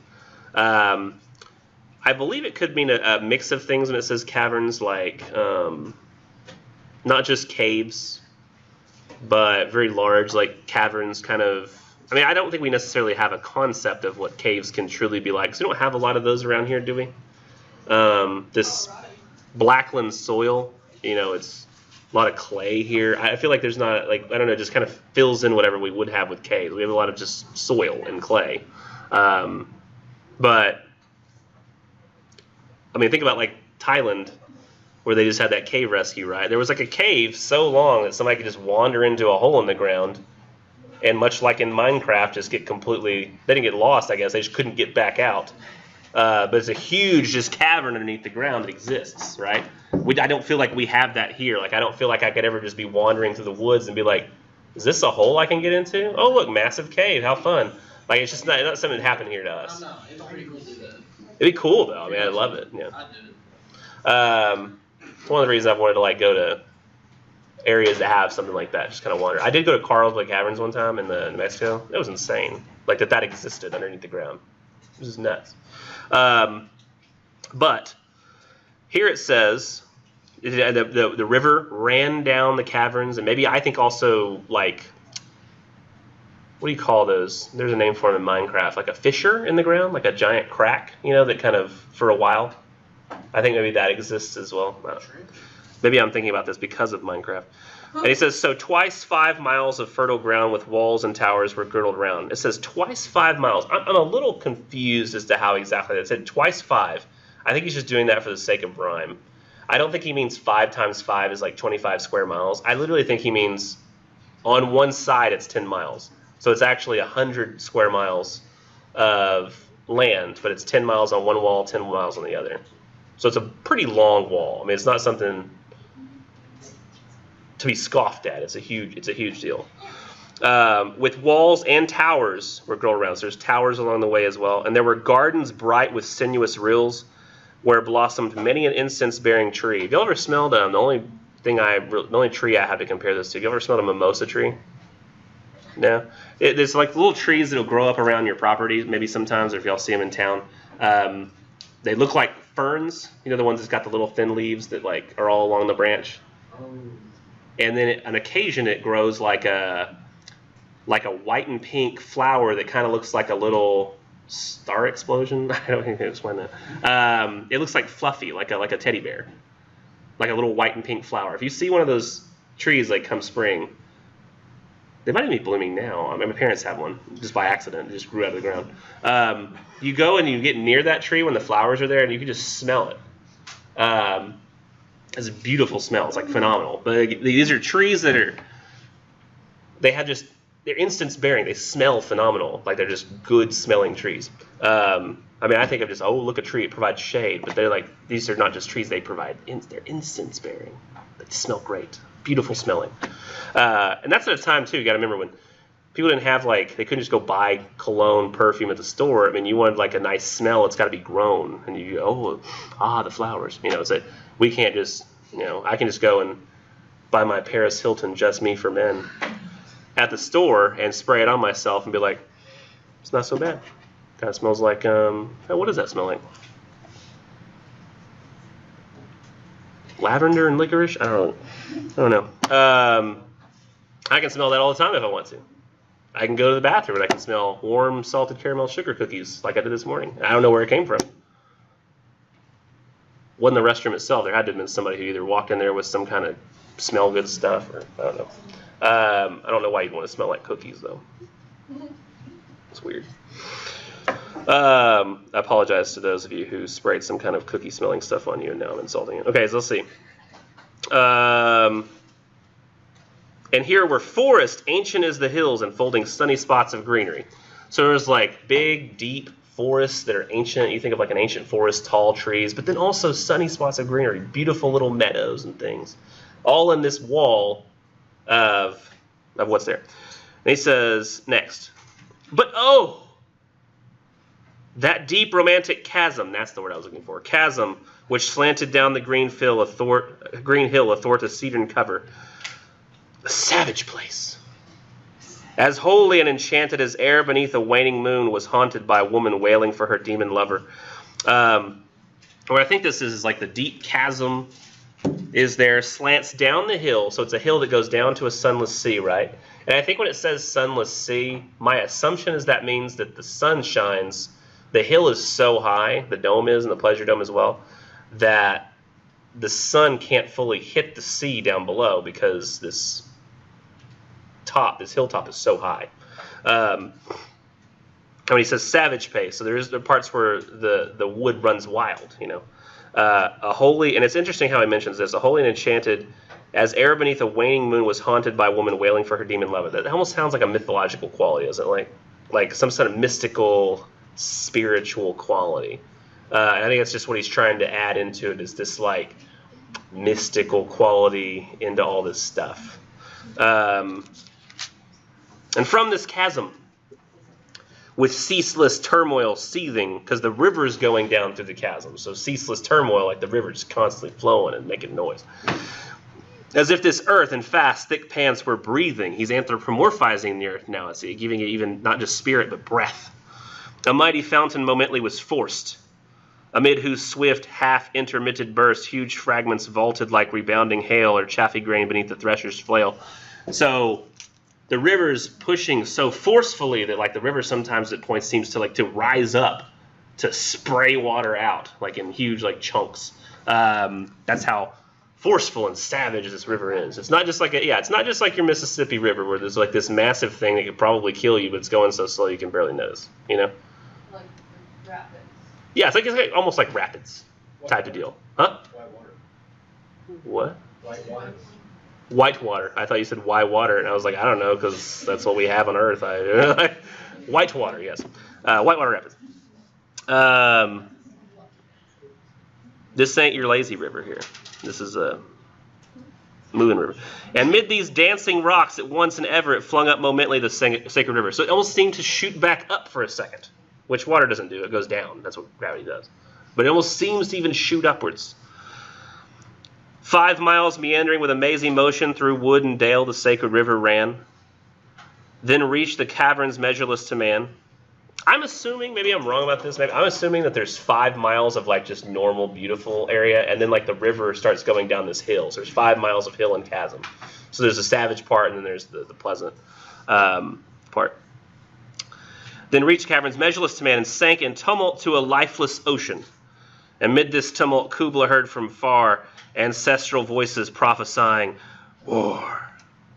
I believe it could mean a mix of things when it says caverns, like not just caves, but very large, like caverns kind of. I mean, I don't think we necessarily have a concept of what caves can truly be like, because we don't have a lot of those around here, do we? This blackland soil, it's a lot of clay here. I feel like there's not, like, I don't know, just kind of fills in whatever we would have with caves. We have a lot of just soil and clay. But, I mean, think about, like, Thailand, where they just had that cave rescue, right? There was, like, a cave so long that somebody could just wander into a hole in the ground, and much like in Minecraft, just get completely, they didn't get lost, I guess, they just couldn't get back out. But it's a huge just cavern underneath the ground that exists, right? I don't feel like we have that here. Like, I don't feel like I could ever just be wandering through the woods and be like, is this a hole I can get into? Oh, look, massive cave, how fun. Like, it's just not something that happened here to us. No, it's pretty cool to do that. It'd be cool, though. I mean, I'd love it. Yeah. I'd do it. It's one of the reasons I've wanted to, like, go to areas that have something like that, just kind of wander. I did go to Carlsbad Caverns one time in New Mexico. It was insane. Like, that existed underneath the ground. It was just nuts. But here it says the river ran down the caverns, and maybe I think also, like, what do you call those? There's a name for them in Minecraft, like a fissure in the ground, like a giant crack, that kind of, for a while. I think maybe that exists as well. Maybe I'm thinking about this because of Minecraft. And he says, so twice 5 miles of fertile ground with walls and towers were girdled round. It says twice 5 miles. I'm a little confused as to how exactly that. It said twice 5. I think he's just doing that for the sake of rhyme. I don't think he means 5 times 5 is like 25 square miles. I literally think he means on one side it's 10 miles. So it's actually 100 square miles of land, but it's 10 miles on one wall, 10 miles on the other. So it's a pretty long wall. I mean, it's not something to be scoffed at. It's a huge deal. With walls and towers were girdled around. So there's towers along the way as well. And there were gardens bright with sinuous rills where blossomed many an incense-bearing tree. Have you ever smelled the only tree I have to compare this to? Have you ever smelled a mimosa tree? No? There's like little trees that'll grow up around your property, maybe sometimes, or if y'all see them in town. They look like ferns. The ones that's got the little thin leaves that like are all along the branch. And then on occasion it grows like a white and pink flower that kind of looks like a little star explosion. I don't think I can explain that. It looks like fluffy, like a teddy bear, like a little white and pink flower. If you see one of those trees like come spring, they might even be blooming now. I mean, my parents have one just by accident. It just grew out of the ground. You go and you get near that tree when the flowers are there, and you can just smell it. It's a beautiful smell. It's like phenomenal. But these are trees that they're incense bearing. They smell phenomenal. Like they're just good smelling trees. I mean, I think of just, look, a tree, it provides shade. But they're like, these are not just trees, they're incense bearing. They smell great. Beautiful smelling. And that's at a time too, you gotta remember when people didn't have they couldn't just go buy cologne, perfume at the store. I mean, you wanted like a nice smell, it's gotta be grown. And you go, the flowers. So we can't just, I can just go and buy my Paris Hilton Just Me for Men at the store and spray it on myself and be like, it's not so bad. Kind of smells like, what does that smell like? Lavender and licorice? I don't know. I can smell that all the time if I want to. I can go to the bathroom and I can smell warm salted caramel sugar cookies like I did this morning. I don't know where it came from. Wasn't the restroom itself. There had to have been somebody who either walked in there with some kind of smell good stuff, or I don't know. I don't know why you'd want to smell like cookies though. It's weird. I apologize to those of you who sprayed some kind of cookie smelling stuff on you and now I'm insulting it. Okay, so let's see. And here were forests, ancient as the hills, enfolding sunny spots of greenery. So there's like big, deep forests that are ancient. You think of like an ancient forest, tall trees, but then also sunny spots of greenery, beautiful little meadows and things, all in this wall of what's there. And he says next, but That deep romantic chasm, that's the word I was looking for, chasm, which slanted down the green hill athwart a cedarn cover. A savage place. As holy and enchanted as air beneath a waning moon was haunted by a woman wailing for her demon lover. What I think this is like the deep chasm is there, slants down the hill, so it's a hill that goes down to a sunless sea, right? And I think when it says sunless sea, my assumption is that means that the sun shines. The hill is so high, the dome is, and the pleasure dome as well, that the sun can't fully hit the sea down below because this hilltop is so high. And he says savage pace, so there's the parts where the wood runs wild, you know. A holy, and it's interesting how he mentions this, a holy and enchanted, as air beneath a waning moon was haunted by a woman wailing for her demon lover. That almost sounds like a mythological quality, isn't it? Like some sort of mystical, spiritual quality. And I think that's just what he's trying to add into it, is this like mystical quality into all this stuff. And from this chasm, with ceaseless turmoil seething, because the river's going down through the chasm, so ceaseless turmoil, like the river just constantly flowing and making noise. As if this earth in fast, thick pants were breathing. He's anthropomorphizing the earth now, see, giving it even not just spirit, but breath. A mighty fountain momently was forced, amid whose swift, half-intermitted burst, huge fragments vaulted like rebounding hail or chaffy grain beneath the thresher's flail. So the river's pushing so forcefully that like the river sometimes at points seems to like to rise up, to spray water out, like in huge like chunks. That's how forceful and savage this river is. It's not just like it's not just like your Mississippi River where there's like this massive thing that could probably kill you, but it's going so slow you can barely notice, you know? Like rapids. Yeah, it's like almost like rapids type of deal. Huh? White water. What? White water. White water. I thought you said why water, and I was like, I don't know, because that's what we have on Earth. White water, yes. Whitewater rapids. This ain't your lazy river here. This is a moving river. And mid these dancing rocks, at once and ever, it flung up momently the sacred river. So it almost seemed to shoot back up for a second, which water doesn't do. It goes down. That's what gravity does. But it almost seems to even shoot upwards. 5 miles meandering with amazing motion through wood and dale, the sacred river ran. Then reached the caverns measureless to man. I'm assuming, maybe I'm wrong about this, I'm assuming that there's 5 miles of like just normal, beautiful area, and then like the river starts going down this hill. So there's 5 miles of hill and chasm. So there's the savage part, and then there's the pleasant part. Then reached caverns measureless to man and sank in tumult to a lifeless ocean. Amid this tumult, Kubla heard from far ancestral voices prophesying war.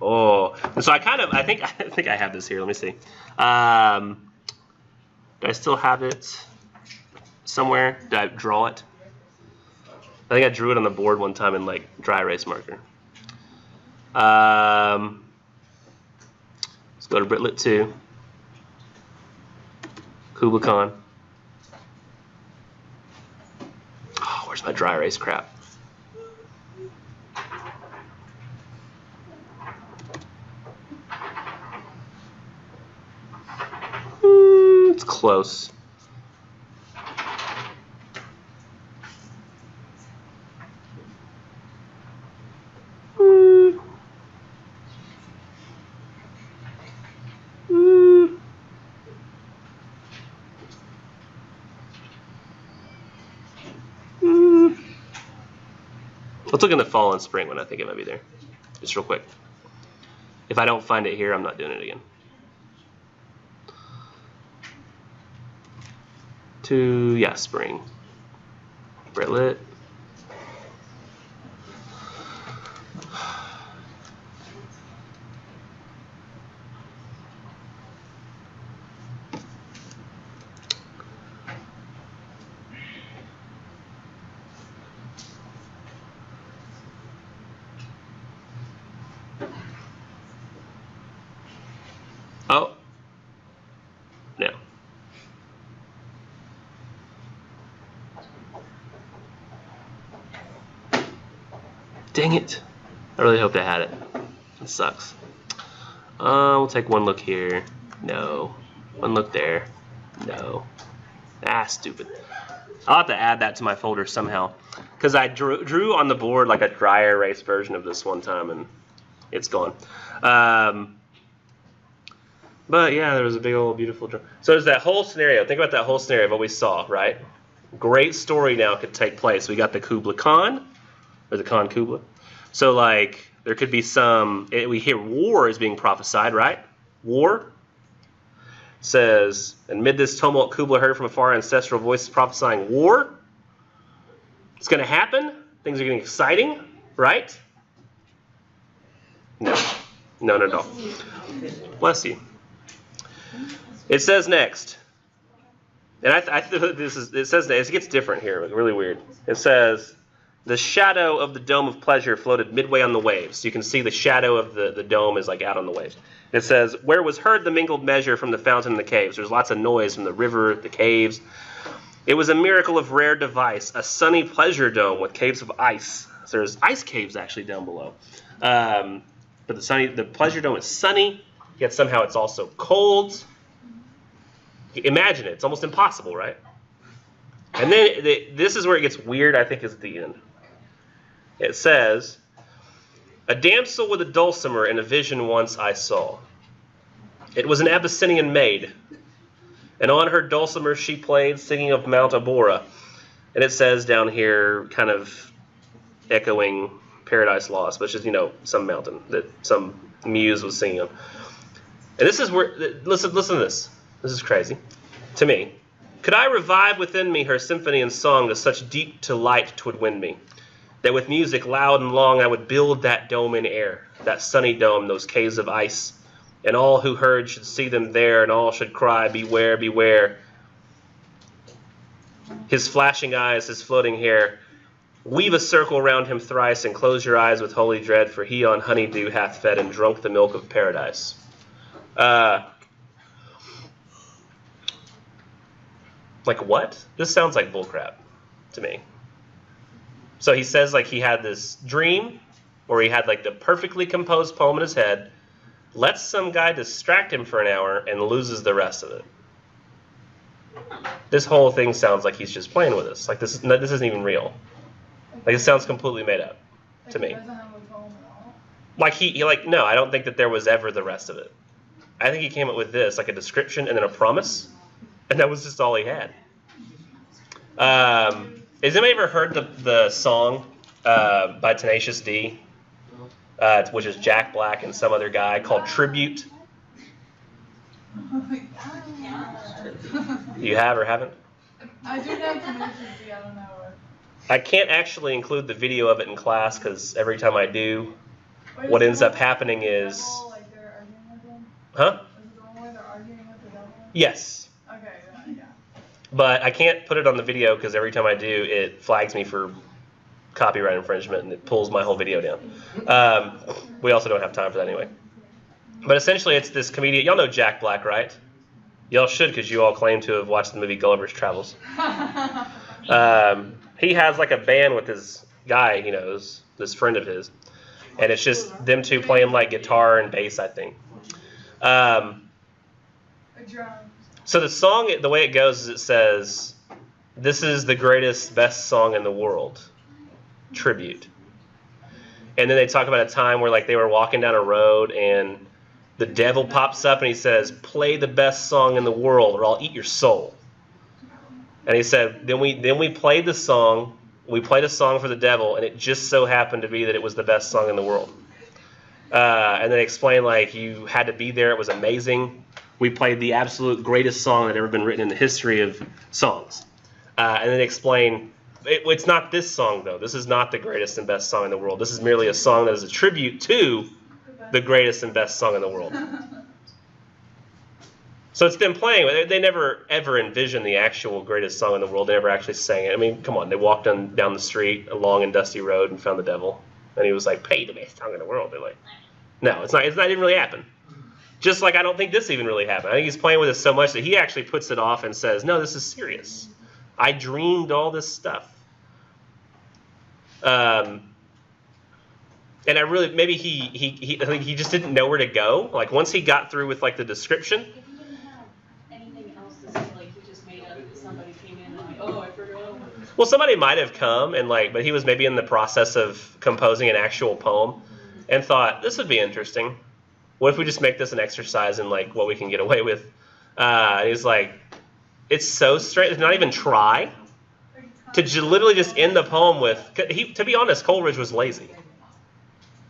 Oh, and so I think I have this here. Let me see. Do I still have it somewhere? Did I draw it? I think I drew it on the board one time in like dry erase marker. Let's go to Britlet 2. Kubla Khan. Oh, where's my dry erase crap? It's close. Let's look in the fall and spring when I think it might be there. Just real quick. If I don't find it here, I'm not doing it again. Spring. Britlet. Oh. No. Dang it. I really hoped I had it. It sucks. We'll take one look here. No. One look there. No. Stupid. I'll have to add that to my folder somehow. Because I drew on the board like a dry erase version of this one time, and it's gone. But yeah, there was a big old beautiful drawing. So there's that whole scenario. Think about that whole scenario of what we saw, right? Great story now could take place. We got the Kubla Khan, or the Khan Kubla. So like there could be we hear war is being prophesied, right? War. Says, amid this tumult, Kubla heard from afar ancestral voices prophesying war. It's going to happen. Things are getting exciting, right? No, not at all. Bless you. It says next, and I think it says next, it gets different here, really weird. It says, the shadow of the dome of pleasure floated midway on the waves. So you can see the shadow of the dome is like out on the waves. It says, where was heard the mingled measure from the fountain and the caves. There's lots of noise from the river, the caves. It was a miracle of rare device, a sunny pleasure dome with caves of ice. So there's ice caves actually down below. But the pleasure dome is sunny, yet somehow it's also cold. Imagine it. It's almost impossible, right? And then this is where it gets weird, I think, is at the end. It says, a damsel with a dulcimer in a vision once I saw. It was an Abyssinian maid, and on her dulcimer she played, singing of Mount Abora. And it says down here, kind of echoing Paradise Lost, which is, some mountain that some muse was singing on. And this is where, listen to this. This is crazy to me. Could I revive within me her symphony and song to such deep delight 'twould win me, that with music loud and long I would build that dome in air, that sunny dome, those caves of ice, and all who heard should see them there, and all should cry, beware, beware. His flashing eyes, his floating hair, weave a circle round him thrice, and close your eyes with holy dread, for he on honeydew hath fed and drunk the milk of paradise. Like what? This sounds like bullcrap to me. So he says like he had this dream where he had like the perfectly composed poem in his head, lets some guy distract him for an hour, and loses the rest of it. This whole thing sounds like he's just playing with us. Like this isn't even real. Like it sounds completely made up to me. He doesn't have a poem at all? Like he no, I don't think that there was ever the rest of it. I think he came up with this, like a description and then a promise, and that was just all he had. Has anybody ever heard the song by Tenacious D, which is Jack Black and some other guy, called Tribute? You have or haven't? I do know Tenacious D, I don't know it. I can't actually include the video of it in class because every time I do, what ends up happening is... Like they're arguing with them? Huh? Is it the one where they're arguing with the devil? Yes. Okay, yeah. But I can't put it on the video because every time I do, it flags me for copyright infringement and it pulls my whole video down. We also don't have time for that anyway. But essentially, it's this comedian. Y'all know Jack Black, right? Y'all should, because you all claim to have watched the movie Gulliver's Travels. He has like a band with this guy he knows, this friend of his, and it's just them two playing like guitar and bass, I think. So the song, the way it goes is it says, "This is the greatest, best song in the world, tribute." And then they talk about a time where like they were walking down a road and the devil pops up and he says, "Play the best song in the world or I'll eat your soul." And he said, then we played the song. We played a song for the devil, and it just so happened to be that it was the best song in the world. And then explained like you had to be there. It was amazing. We played the absolute greatest song that had ever been written in the history of songs. And then explain it's not this song though. This is not the greatest and best song in the world. This is merely a song that is a tribute to the greatest and best song in the world. So it's them playing. They never ever envisioned the actual greatest song in the world. They never actually sang it. I mean, come on. They walked down the street, a long and dusty road, and found the devil. And he was like, "Play the best song in the world." They're like, no, it's not. It didn't really happen. Just like I don't think this even really happened. I think he's playing with it so much that he actually puts it off and says, "No, this is serious. I dreamed all this stuff." And I really, maybe I think he just didn't know where to go. Like once he got through with like the description. If he didn't have anything else to say, like he just made up somebody Well, somebody might have come and but he was maybe in the process of composing an actual poem and thought, this would be interesting. What if we just make this an exercise in what we can get away with? And he's like, it's so straight. Not even try to literally just end the poem with. To be honest, Coleridge was lazy.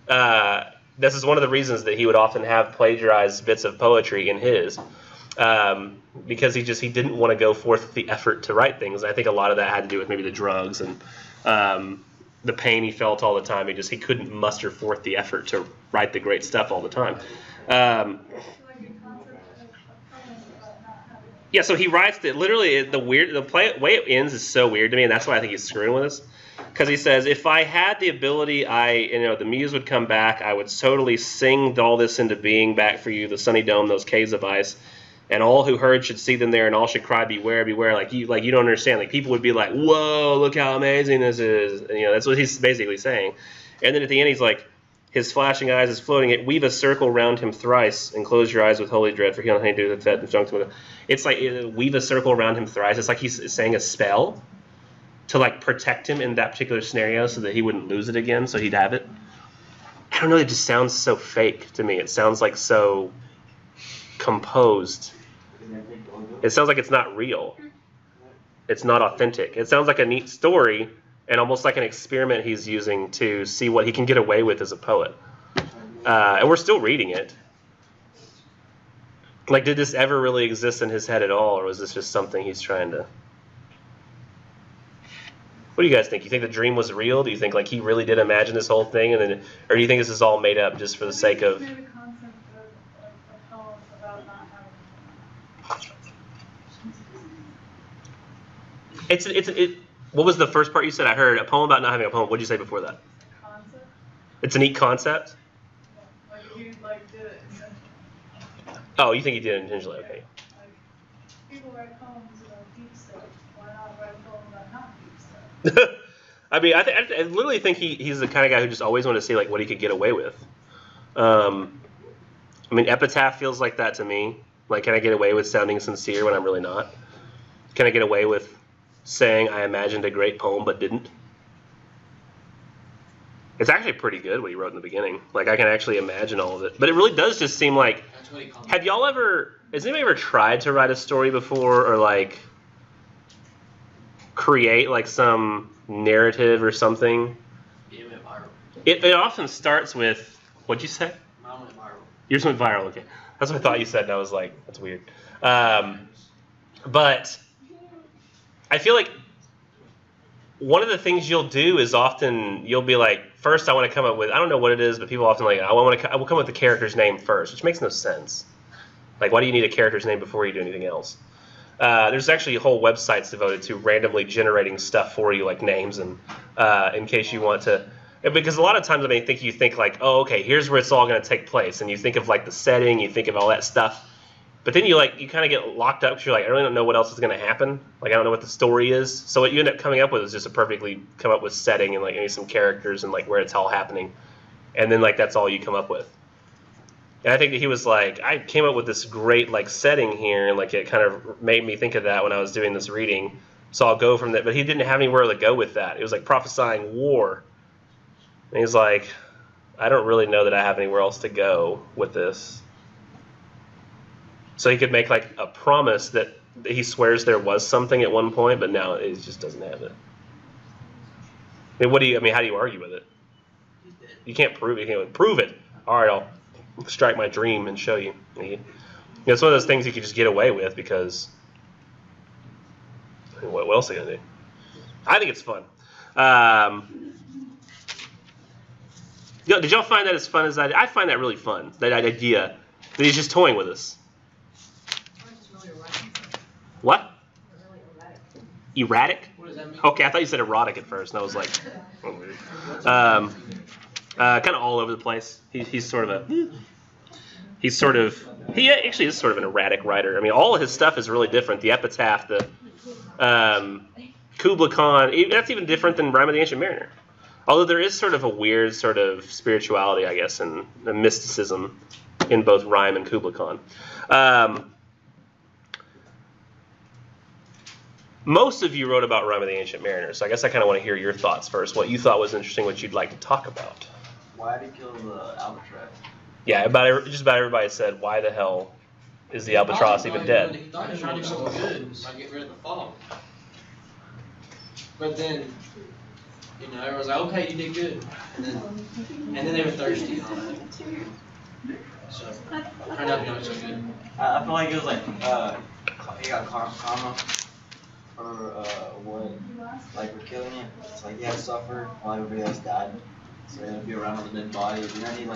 This is one of the reasons that he would often have plagiarized bits of poetry in his, because he didn't want to go forth with the effort to write things. And I think a lot of that had to do with maybe the drugs and the pain he felt all the time. He couldn't muster forth the effort to write the great stuff all the time. Yeah, so he writes that literally the way it ends is so weird to me, and that's why I think he's screwing with us. Because he says, if I had the ability, the muse would come back, I would totally sing all this into being back for you, the sunny dome, those caves of ice, and all who heard should see them there, and all should cry, beware, beware. You don't understand. People would be like, whoa, look how amazing this is. And, that's what he's basically saying. And then at the end, he's like, his flashing eyes is floating it. Weave a circle round him thrice, and close your eyes with holy dread, for he don't do the fed and junk. It's like weave a circle around him thrice. It's like he's saying a spell to protect him in that particular scenario, so that he wouldn't lose it again, so he'd have it. I don't know. It just sounds so fake to me. It sounds so composed. It sounds like it's not real. It's not authentic. It sounds like a neat story, and almost like an experiment he's using to see what he can get away with as a poet. And we're still reading it. Did this ever really exist in his head at all, or was this just something he's trying to... What do you guys think? You think the dream was real? Do you think he really did imagine this whole thing, or do you think this is all made up just for the sake of... What was the first part you said? I heard a poem about not having a poem. What did you say before that? Concept. It's a neat concept? He did it intentionally. Oh, you think he did it intentionally? Okay. People write poems about deep stuff. Why not write a poem about not deep stuff? I literally think he's the kind of guy who just always wanted to see what he could get away with. Epitaph feels like that to me. Can I get away with sounding sincere when I'm really not? Can I get away with saying I imagined a great poem but didn't? It's actually pretty good what he wrote in the beginning. I can actually imagine all of it. But it really does just seem like... Has anybody ever tried to write a story before, or create some narrative or something? It went viral. It often starts with... What'd you say? Mine went viral. Yours went viral, okay. That's what I thought you said, and I was like, that's weird. But I feel like one of the things you'll do is often you'll be like, first I want to come up with, I don't know what it is, but people often I will come up with the character's name first, which makes no sense. Why do you need a character's name before you do anything else? There's actually whole websites devoted to randomly generating stuff for you, like names, and in case you want to. Because a lot of times, you think oh, okay, here's where it's all going to take place, and you think of the setting, you think of all that stuff, but then you kind of get locked up because you're I really don't know what else is going to happen. I don't know what the story is. So what you end up coming up with is just a perfectly come up with setting and maybe some characters and where it's all happening, and then that's all you come up with. And I think that he was I came up with this great setting here, and it kind of made me think of that when I was doing this reading. So I'll go from that. But he didn't have anywhere to go with that. It was prophesying war. And he's I don't really know that I have anywhere else to go with this. So he could make a promise that he swears there was something at one point, but now it just doesn't have it. How do you argue with it? You can't prove it. You can't prove it. All right, I'll strike my dream and show you. It's one of those things you could just get away with because what else are you gonna do? I think it's fun. Did y'all find that as fun as I find that really fun, that idea that he's just toying with us. What? Erratic? What does that mean? Okay, I thought you said erotic at first, and I was like, oh, weird. Kind of all over the place. He actually is sort of an erratic writer. All of his stuff is really different. The Epitaph, the Kubla Khan, that's even different than Rime of the Ancient Mariner. Although there is sort of a weird sort of spirituality, I guess, and a mysticism in both Rime and Kubla Khan. most of you wrote about Rime of the Ancient Mariner, so I guess I kind of want to hear your thoughts first. What you thought was interesting, what you'd like to talk about. Why did he kill the albatross? Yeah, just about everybody said, why the hell is the albatross even dead? He thought he was trying to do something good by getting rid of the fog. But then, everyone's like, okay, you did good. And then they were thirsty and all that. So, turned out to be so good. I feel like it was like, he got karma for what, for killing it. It's like he had to suffer while everybody else died. So he had to be around with the dead bodies. And then he he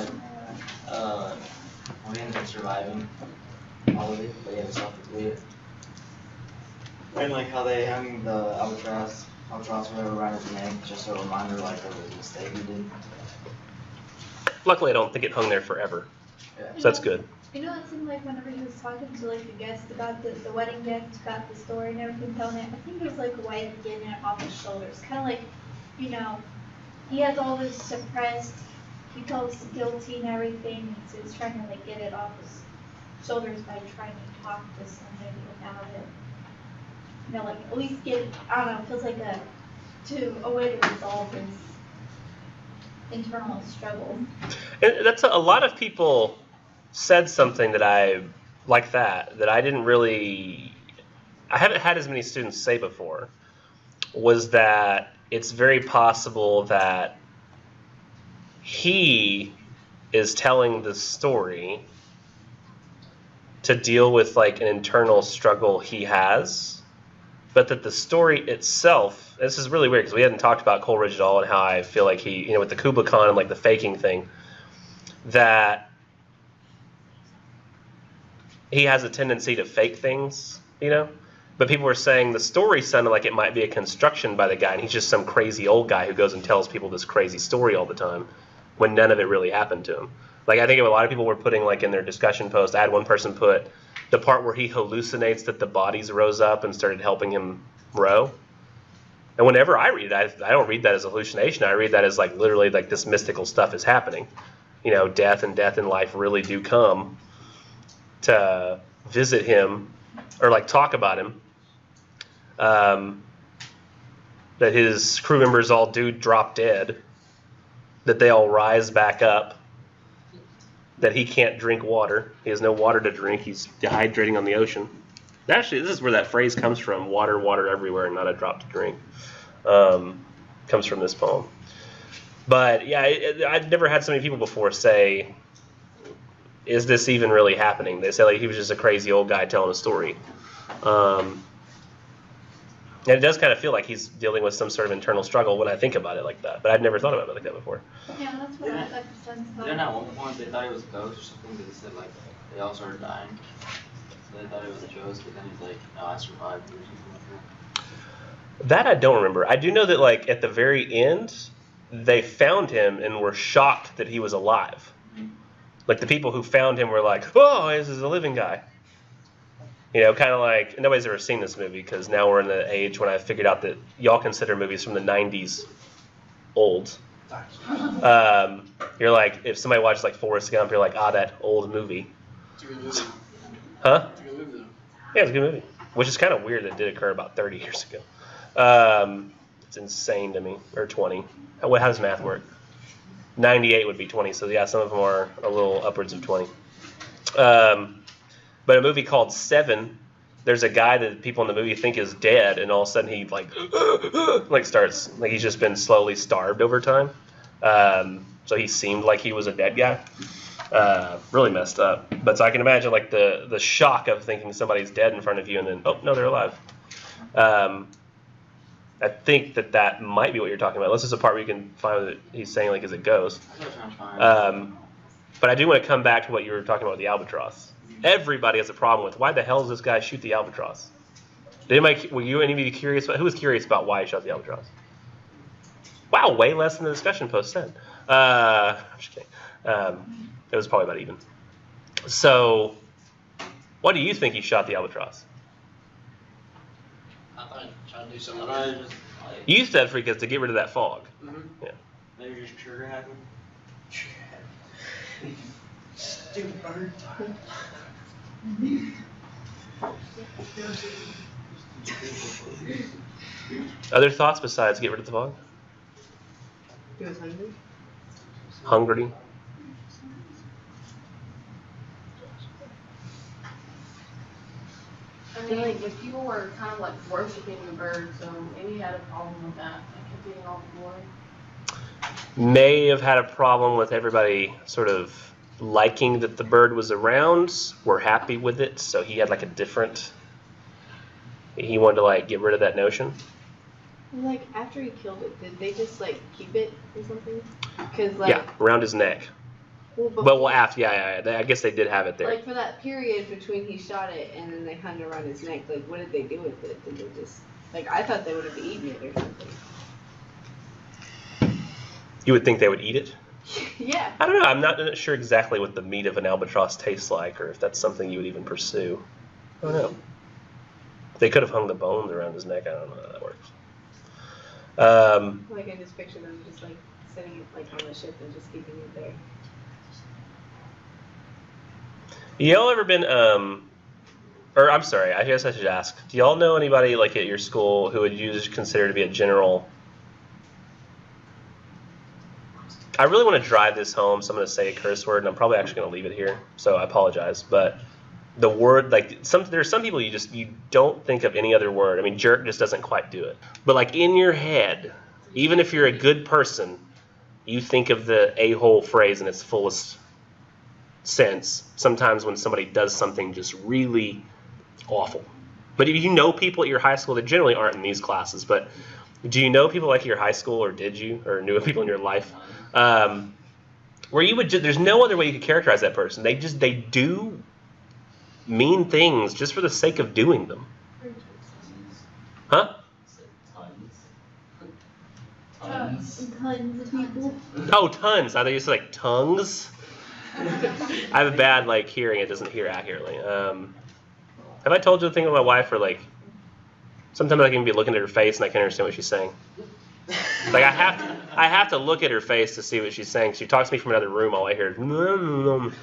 ended up surviving all of it, but he had to suffer through it. And how they hung the albatross whatever around his neck, just a reminder of the mistake he did. Luckily, I don't think it hung there forever. Yeah. So that's good. It seemed like whenever he was talking to the guest about the wedding gift, about the story and everything, telling it, I think it was a way of getting it off his shoulders. Kind of he has all this suppressed, he feels guilty and everything, so he's trying to get it off his shoulders by trying to talk to somebody about it. At least get, I don't know, it feels like a way to resolve his internal struggle. And that's a lot of people said something that I didn't really, I haven't had as many students say before, was that it's very possible that he is telling the story to deal with an internal struggle he has, but that the story itself, this is really weird because we hadn't talked about Coleridge at all and how I feel like he, with the Kubla Khan and the faking thing, that he has a tendency to fake things, But people were saying the story sounded like it might be a construction by the guy, and he's just some crazy old guy who goes and tells people this crazy story all the time when none of it really happened to him. I think a lot of people were putting, in their discussion post, I had one person put the part where he hallucinates that the bodies rose up and started helping him row. And whenever I read it, I don't read that as a hallucination. I read that as, literally, this mystical stuff is happening. Death and death in life really do come to visit him or talk about him. That his crew members all do drop dead, that they all rise back up, that he can't drink water. He has no water to drink. He's dehydrating on the ocean. Actually, this is where that phrase comes from, water, water everywhere, and not a drop to drink. Comes from this poem. But, yeah, I'd never had so many people before say, is this even really happening? They say he was just a crazy old guy telling a story. And it does kind of feel like he's dealing with some sort of internal struggle when I think about it like that. But I'd never thought about it like that before. Yeah, that's what I the sense of. Then at one point they thought it was a ghost or something, because they said they all started dying. So they thought it was a ghost, but then he's like, no, I survived or something like that. That I don't remember. I do know that at the very end, they found him and were shocked that he was alive. The people who found him were like, oh, this is a living guy. Kind of nobody's ever seen this movie because now we're in the age when I figured out that y'all consider movies from the 90s old. You're if somebody watches Forrest Gump, you're that old movie. It's a good movie. Huh? It's a good movie, though. Yeah, it's a good movie. Which is kind of weird that it did occur about 30 years ago. It's insane to me. Or 20. How does math work? 98 would be 20, so yeah, some of them are a little upwards of 20. But a movie called Seven, there's a guy that people in the movie think is dead, and all of a sudden he starts he's just been slowly starved over time. So he seemed like he was a dead guy. Really messed up. But so I can imagine the shock of thinking somebody's dead in front of you, and then no, they're alive. I think that might be what you're talking about. Unless there's a part where you can find that he's saying is a ghost. But I do want to come back to what you were talking about with the albatross. Everybody has a problem with why the hell does this guy shoot the albatross? Were you any of you curious about? Who was curious about why he shot the albatross? Wow, way less than the discussion post said. I'm just kidding. It was probably about even. So, what do you think he shot the albatross? I thought he tried to do something good. You said because to get rid of that fog. Mm-hmm. Yeah. Maybe just trigger happy. Stupid bird. Other thoughts besides get rid of the fog? He was hungry. Hungry. I mean, like, if people were kind of like worshiping the bird, so maybe he had a problem with that, like him getting all the glory. May have had a problem with everybody sort of liking that the bird was around, were happy with it, so he had like a different, he wanted to like get rid of that notion. Like, after he killed it, did they just, like, keep it or something? Cause, like, Yeah, around his neck. Well, after, I guess they did have it there. Like, for that period between he shot it and then they hung it around his neck, like, what did they do with it? Did they just, like, I thought they would have eaten it or something. You would think they would eat it? Yeah. I don't know. I'm not sure exactly what the meat of an albatross tastes like, or if that's something you would even pursue. I don't know. They could have hung the bones around his neck. I don't know how that works. Like, I just picture them just, like, setting it, like, on the ship and just keeping it there. Y'all ever been, or I'm sorry, I guess I should ask, do y'all know anybody, like, at your school who would you consider to be a general? I really want to drive this home, so I'm going to say a curse word, and I'm probably actually going to leave it here, so I apologize, but the word, like, there's some people you don't think of any other word. I mean, jerk just doesn't quite do it. But, like, in your head, even if you're a good person, you think of the a-hole phrase in its fullest sense sometimes when somebody does something just really awful. But if you know people at your high school that generally aren't in these classes, but do you know people like your high school, or did you, or knew people in your life, where you would there's no other way you could characterize that person. They do mean things just for the sake of doing them. Huh? Tons of people. Oh, tons. I thought you said like tongues. I have a bad like hearing. It doesn't hear accurately. Have I told you the thing with my wife where like sometimes I can be looking at her face and I can't understand what she's saying. Like I have to look at her face to see what she's saying. She talks to me from another room. All I hear is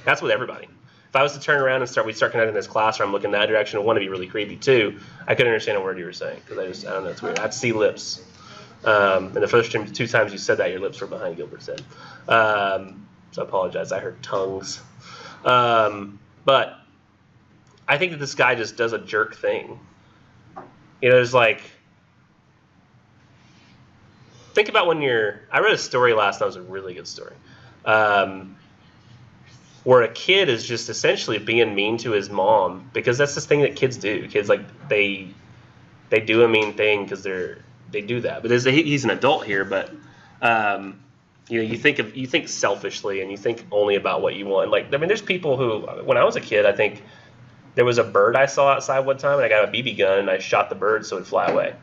that's with everybody. If I was to turn around and we start connecting this class, or I'm looking that direction, and want to be really creepy too, I couldn't understand a word you were saying because I don't know, it's weird. I'd see lips. And the first two times you said that, your lips were behind Gilbert's head. So I apologize. I heard tongues. But I think that this guy just does a jerk thing. You know, there's like, think about when I read a story last night. It was a really good story. Where a kid is just essentially being mean to his mom, because that's this thing that kids do. Kids, like, they do a mean thing because they do that. But he's an adult here, but you know, you think selfishly and you think only about what you want. Like, I mean, there's people who, when I was a kid, I think there was a bird I saw outside one time, and I got a BB gun and I shot the bird so it'd fly away.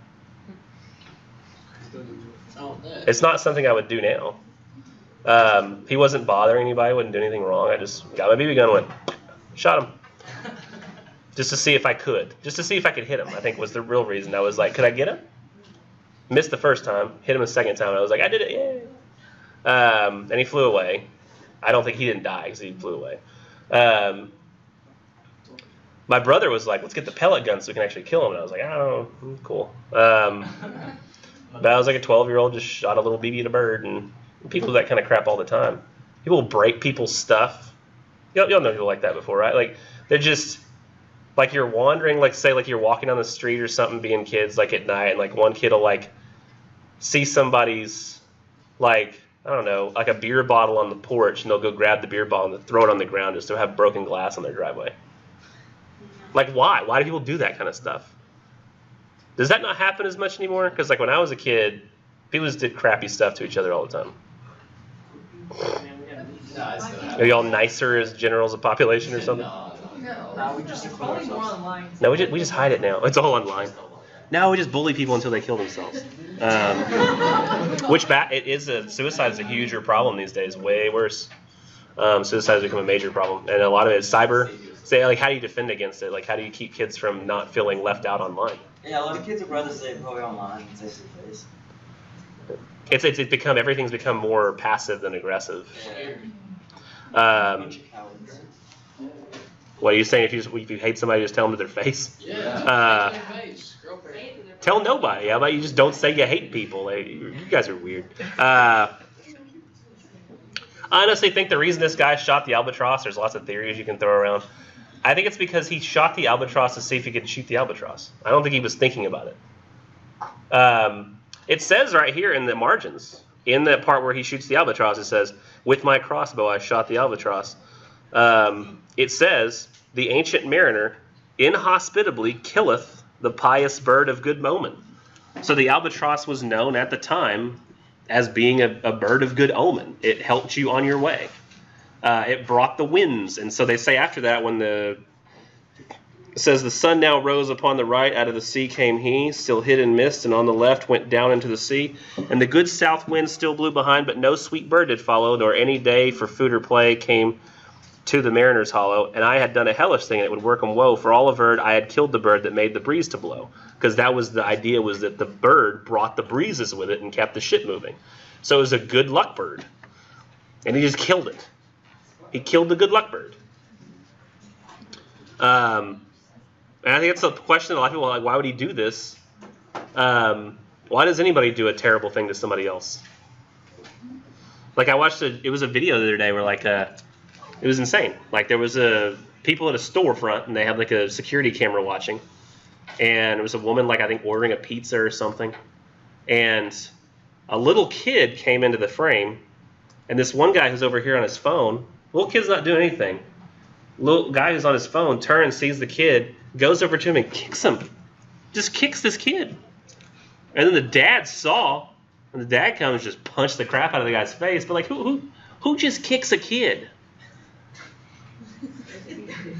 It's not something I would do now. He wasn't bothering anybody, wouldn't do anything wrong. I just got my BB gun and went, shot him. Just to see if I could. Just to see if I could hit him, I think was the real reason. I was like, could I get him? Missed the first time, hit him the second time, and I was like, I did it, yay. And he flew away. I don't think he didn't die because he flew away. My brother was like, let's get the pellet gun so we can actually kill him. And I was like, oh, cool. But I was like a 12-year-old, just shot a little BB at a bird, and people do that kind of crap all the time. People break people's stuff. Y'all know people like that before, right? Like, they're just, like, you're wandering, like, say, like, you're walking down the street or something, being kids, like, at night, and, like, one kid will, like, see somebody's, like, I don't know, like a beer bottle on the porch, and they'll go grab the beer bottle and throw it on the ground just to have broken glass on their driveway. Like, why? Why do people do that kind of stuff? Does that not happen as much anymore? Because, like, when I was a kid, people just did crappy stuff to each other all the time. Are y'all nicer as generals of population or something? No, we just probably more online. No, we just hide it now. It's all online. Now we just bully people until they kill themselves. Suicide is a huger problem these days. Way worse. Suicide has become a major problem, and a lot of it is cyber. Say, like, how do you defend against it? Like, how do you keep kids from not feeling left out online? Yeah, a lot of kids would rather say probably online than face to face. Everything's become more passive than aggressive. What are you saying? If you hate somebody, just tell them to their face. Yeah. Their face. Girl Tell nobody. How about you just don't say you hate people? Like, you guys are weird. I honestly think the reason this guy shot the albatross, there's lots of theories you can throw around. I think it's because he shot the albatross to see if he could shoot the albatross. I don't think he was thinking about it. It says right here in the margins, in the part where he shoots the albatross, it says, "With my crossbow I shot the albatross." It says, "The ancient mariner inhospitably killeth the pious bird of good omen." So the albatross was known at the time as being a bird of good omen. It helped you on your way. It brought the winds. And so they say after that, when it says, "The sun now rose upon the right, out of the sea came he, still hid in mist, and on the left went down into the sea. And the good south wind still blew behind, but no sweet bird did follow, nor any day for food or play came to the mariner's hollow. And I had done a hellish thing, and it would work 'em woe, for all averred I had killed the bird that made the breeze to blow." Because that was the idea, was that the bird brought the breezes with it and kept the ship moving. So it was a good luck bird. And he just killed it. He killed the good luck bird. And I think that's a question that a lot of people are like, why would he do this? Why does anybody do a terrible thing to somebody else? Like I watched it was a video the other day where like it was insane. Like there was people at a storefront and they had like a security camera watching. And it was a woman like I think ordering a pizza or something. And a little kid came into the frame. And this one guy who's over here on his phone, little kid's not doing anything. Little guy who's on his phone turns, sees the kid, goes over to him and kicks him. Just kicks this kid. And then the dad saw, and the dad comes and just punched the crap out of the guy's face. But like, who just kicks a kid?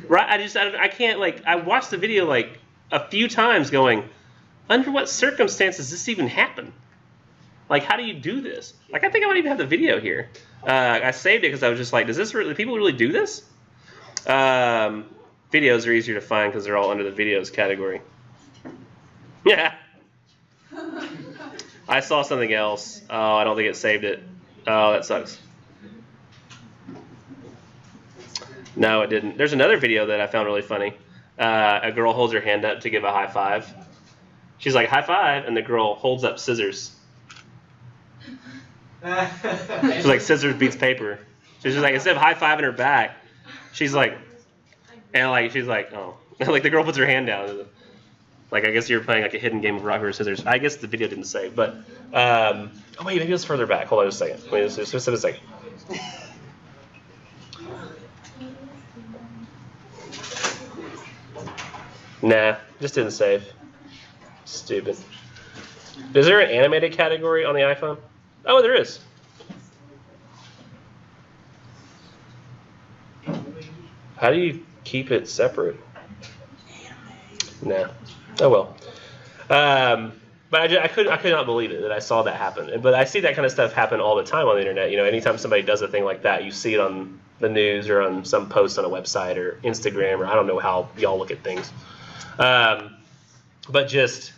Right? I can't, like, I watched the video like a few times going, under what circumstances does this even happen? Like, how do you do this? Like, I think I might even have the video here. I saved it because I was just like, do people really do this? Videos are easier to find because they're all under the videos category. Yeah. I saw something else. Oh, I don't think it saved it. Oh, that sucks. No, it didn't. There's another video that I found really funny. A girl holds her hand up to give a high five. She's like, high five, and the girl holds up scissors. She's like, scissors beats paper. She's just like, instead of high fiving her back, she's like, and like, she's like, oh. Like the girl puts her hand down. Like, I guess you're playing like a hidden game of rock, paper, scissors. I guess the video didn't save, but, oh wait, maybe it's further back. Hold on just a second. Wait, just a second. Nah, just didn't save. Stupid. Is there an animated category on the iPhone? Oh, there is. How do you keep it separate? Nah. Oh well. But I could not believe it that I saw that happen. But I see that kind of stuff happen all the time on the internet. You know, anytime somebody does a thing like that, you see it on the news or on some post on a website or Instagram, or I don't know how y'all look at things. But just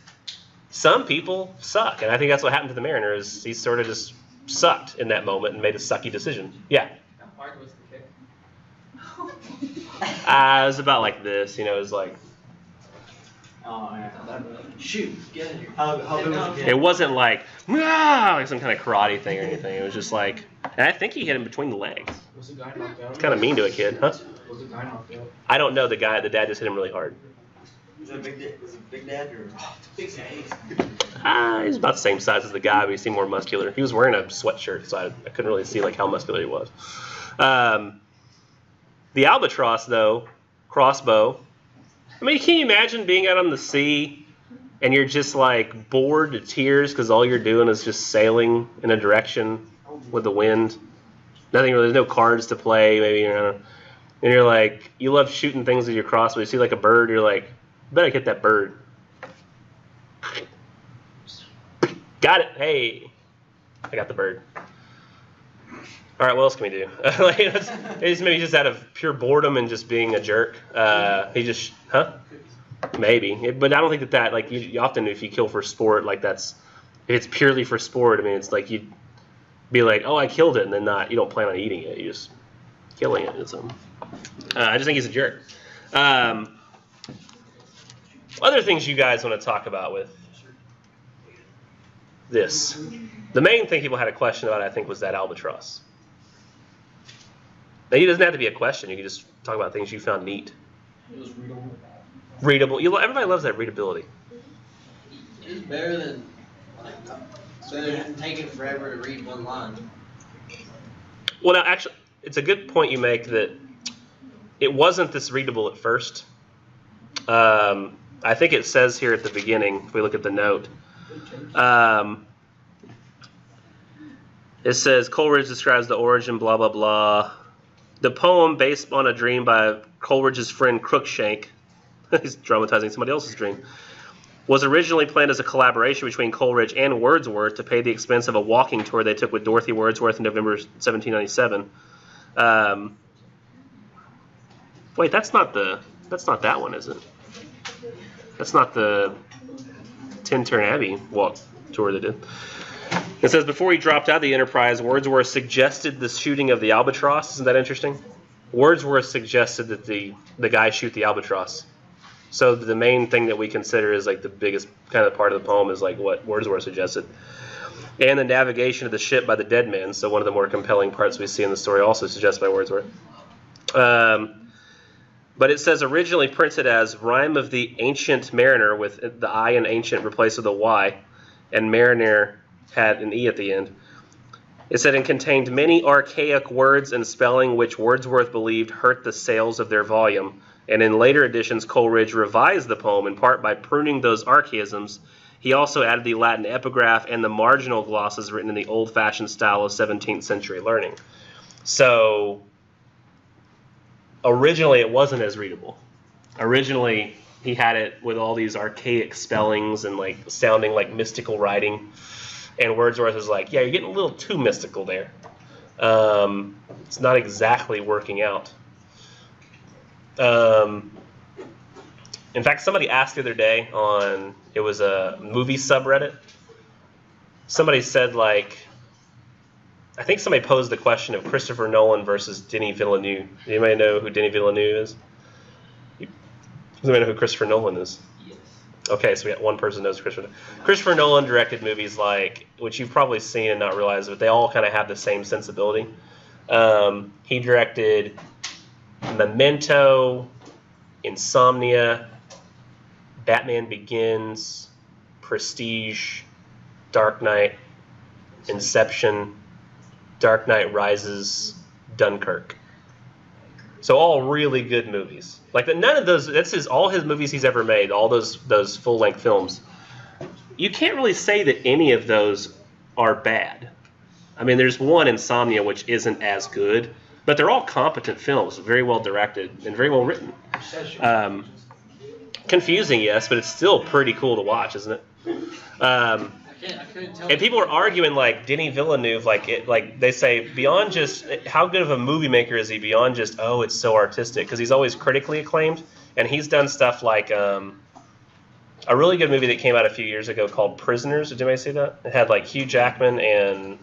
some people suck, and I think that's what happened to the Mariner. Is he sort of just sucked in that moment and made a sucky decision. Yeah. How hard was the kick? It was about like this, you know. It was like. Oh yeah. Shoot, get in here. How big was the kid? It wasn't like some kind of karate thing or anything. It was just like, and I think he hit him between the legs. Was the guy knocked out? It's kind of mean to a kid, huh? Was the guy knocked out? I don't know the guy. The dad just hit him really hard. Was it Big Dad or? Big guy. He's about the same size as the guy, but he seemed more muscular. He was wearing a sweatshirt, so I couldn't really see like how muscular he was. The albatross, though, crossbow. I mean, can you imagine being out on the sea and you're just like bored to tears because all you're doing is just sailing in a direction with the wind? Nothing really. There's no cards to play, maybe. And you're like, you love shooting things with your crossbow. You see like a bird, you're like, better get that bird. Got it. Hey, I got the bird. All right, what else can we do? Maybe just out of pure boredom and just being a jerk. He just, maybe. But I don't think that like, you often, if you kill for sport, like if it's purely for sport, I mean, it's like you'd be like, oh, I killed it, and then you don't plan on eating it. You're just killing it. I just think he's a jerk. Other things you guys want to talk about with this. The main thing people had a question about, I think, was that albatross. Now, it doesn't have to be a question. You can just talk about things you found neat. It was readable. Readable. Everybody loves that readability. It's better than, like, so it didn't take it forever to read one line. Well, now, actually, it's a good point you make that it wasn't this readable at first. I think it says here at the beginning, if we look at the note, it says, Coleridge describes the origin, blah, blah, blah. The poem, based on a dream by Coleridge's friend Crookshank, he's dramatizing somebody else's dream, was originally planned as a collaboration between Coleridge and Wordsworth to pay the expense of a walking tour they took with Dorothy Wordsworth in November 1797. Wait, that's not that one, is it? That's not the Tintern Abbey walk tour they did. It says, before he dropped out of the enterprise, Wordsworth suggested the shooting of the albatross. Isn't that interesting? Wordsworth suggested that the guy shoot the albatross. So the main thing that we consider is like the biggest kind of part of the poem is like what Wordsworth suggested. And the navigation of the ship by the dead men. So one of the more compelling parts we see in the story also suggested by Wordsworth. But it says originally printed as Rime of the Ancient Mariner with the I in ancient replaced with a Y, and mariner had an E at the end. It said it contained many archaic words and spelling which Wordsworth believed hurt the sales of their volume, and in later editions Coleridge revised the poem in part by pruning those archaisms. He also added the Latin epigraph and the marginal glosses written in the old-fashioned style of 17th century learning. So originally it wasn't as readable. Originally he had it with all these archaic spellings and like sounding like mystical writing. And Wordsworth was like, yeah, you're getting a little too mystical there. It's not exactly working out. In fact, somebody asked the other day it was a movie subreddit. Somebody said, like, I think somebody posed the question of Christopher Nolan versus Denis Villeneuve. Do anybody know who Denis Villeneuve is? Does anybody know who Christopher Nolan is? Yes. Okay, so we got one person who knows Christopher Nolan. Christopher Nolan directed movies like, which you've probably seen and not realized, but they all kind of have the same sensibility. He directed Memento, Insomnia, Batman Begins, Prestige, Dark Knight, Inception, Dark Knight Rises, Dunkirk. So all really good movies. Like none of those. All his movies he's ever made. All those full length films. You can't really say that any of those are bad. I mean, there's one, Insomnia, which isn't as good, but they're all competent films, very well directed and very well written. Confusing, yes, but it's still pretty cool to watch, isn't it? I couldn't tell. And people are arguing like Denis Villeneuve, like they say beyond just how good of a movie maker is he beyond just it's so artistic, because he's always critically acclaimed, and he's done stuff like a really good movie that came out a few years ago called Prisoners. Did anybody see that? It had like Hugh Jackman and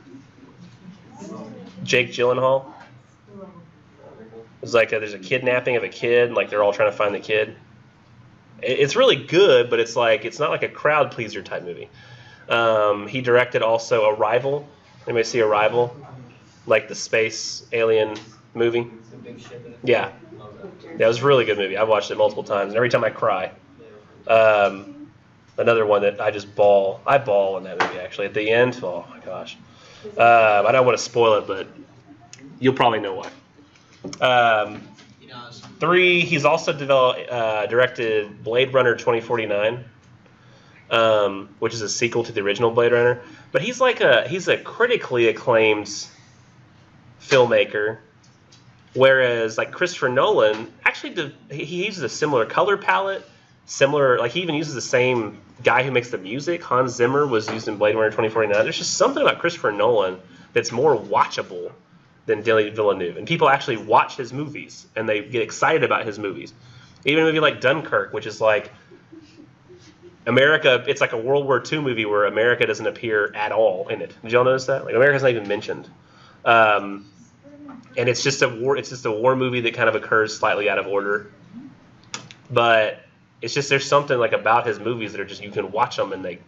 Jake Gyllenhaal. It was like there's a kidnapping of a kid, like they're all trying to find the kid. It's really good, but it's not like a crowd pleaser type movie. He directed also Arrival. Anybody see Arrival? Like the space alien movie? Yeah. Yeah, it was a really good movie. I've watched it multiple times, and every time I cry. Another one that I just bawl. I bawl in that movie, actually. At the end, oh my gosh. I don't want to spoil it, but you'll probably know why. 3, he's also directed Blade Runner 2049. Which is a sequel to the original Blade Runner. But he's a critically acclaimed filmmaker, whereas like Christopher Nolan actually he uses a similar color palette, he even uses the same guy who makes the music. Hans Zimmer was used in Blade Runner 2049. There's just something about Christopher Nolan that's more watchable than Denis Villeneuve, and people actually watch his movies and they get excited about his movies. Even a movie like Dunkirk, which is like America, it's like a World War II movie where America doesn't appear at all in it. Did y'all notice that? Like America's not even mentioned. And it's just a war movie that kind of occurs slightly out of order. But It's just there's something like about his movies that are just, you can watch them and they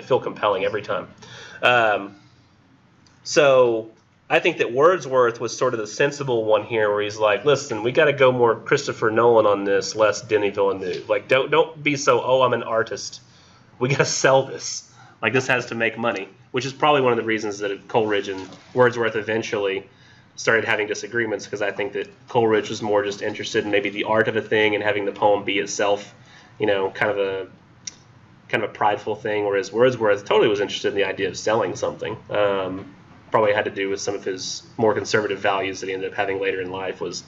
feel compelling every time. So I think that Wordsworth was sort of the sensible one here, where he's like, listen, we got to go more Christopher Nolan on this, less Denis Villeneuve. Like, don't be so, oh, I'm an artist. We got to sell this. Like, this has to make money, which is probably one of the reasons that Coleridge and Wordsworth eventually started having disagreements, because I think that Coleridge was more just interested in maybe the art of a thing and having the poem be itself, kind of a prideful thing, whereas Wordsworth totally was interested in the idea of selling something. Probably had to do with some of his more conservative values that he ended up having later in life. Was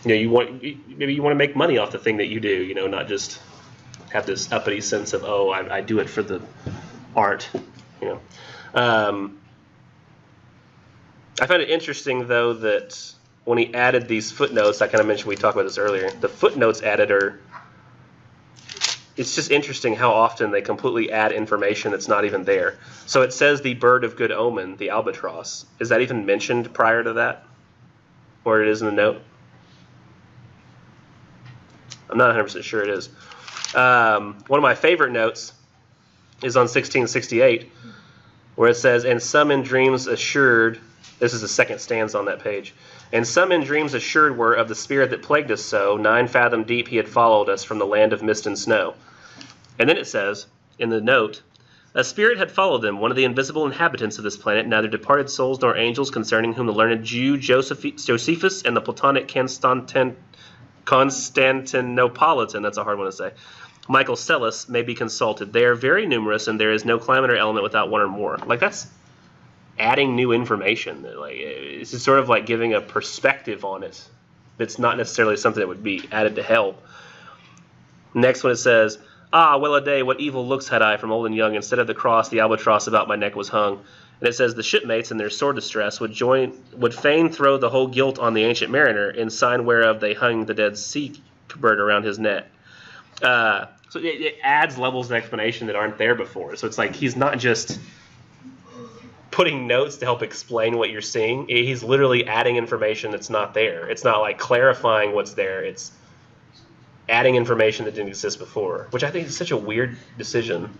you want to make money off the thing that you do, not just have this uppity sense of, oh, I do it for the art. I found it interesting, though, that when he added these footnotes, I kind of mentioned, we talked about this earlier, the footnotes added are, it's just interesting how often they completely add information that's not even there. So it says the bird of good omen, the albatross. Is that even mentioned prior to that? Or it is in the note? I'm not 100% sure it is. One of my favorite notes is on 1668, where it says, and some in dreams assured, this is the second stanza on that page, and some in dreams assured were of the spirit that plagued us so, 9 fathom deep he had followed us from the land of mist and snow. And then it says, in the note, a spirit had followed them, one of the invisible inhabitants of this planet, neither departed souls nor angels, concerning whom the learned Jew Josephus and the Platonic Constantinopolitan, that's a hard one to say, Michael Celis, may be consulted. They are very numerous, and there is no climate or element without one or more. Like, that's adding new information. Like, it's just sort of like giving a perspective on it that's not necessarily something that would be added to help. Next one, it says, ah, well a day, what evil looks had I from old and young. Instead of the cross, the albatross about my neck was hung. And it says, the shipmates in their sore distress would fain throw the whole guilt on the ancient mariner, in sign whereof they hung the dead sea bird around his neck. So it adds levels of explanation that aren't there before. So it's like he's not just putting notes to help explain what you're seeing. He's literally adding information that's not there. It's not like clarifying what's there. It's adding information that didn't exist before, which I think is such a weird decision.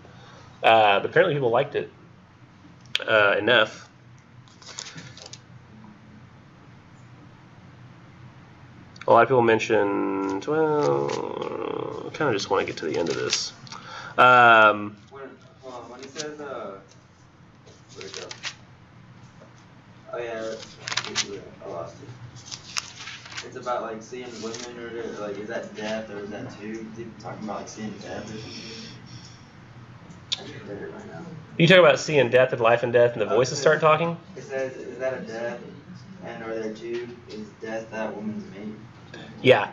But apparently people liked it enough. A lot of people mentioned, well, I kind of just want to get to the end of this. When he says, where'd it go? Oh yeah, I lost it. It's about like seeing women, or like, is that death or is that too? Is he talking about like seeing death or something? I just read it right now. You talk about seeing death and life and death, and the voices start talking? It says, is that a death? And are there two? Is death that woman's mate? Yeah.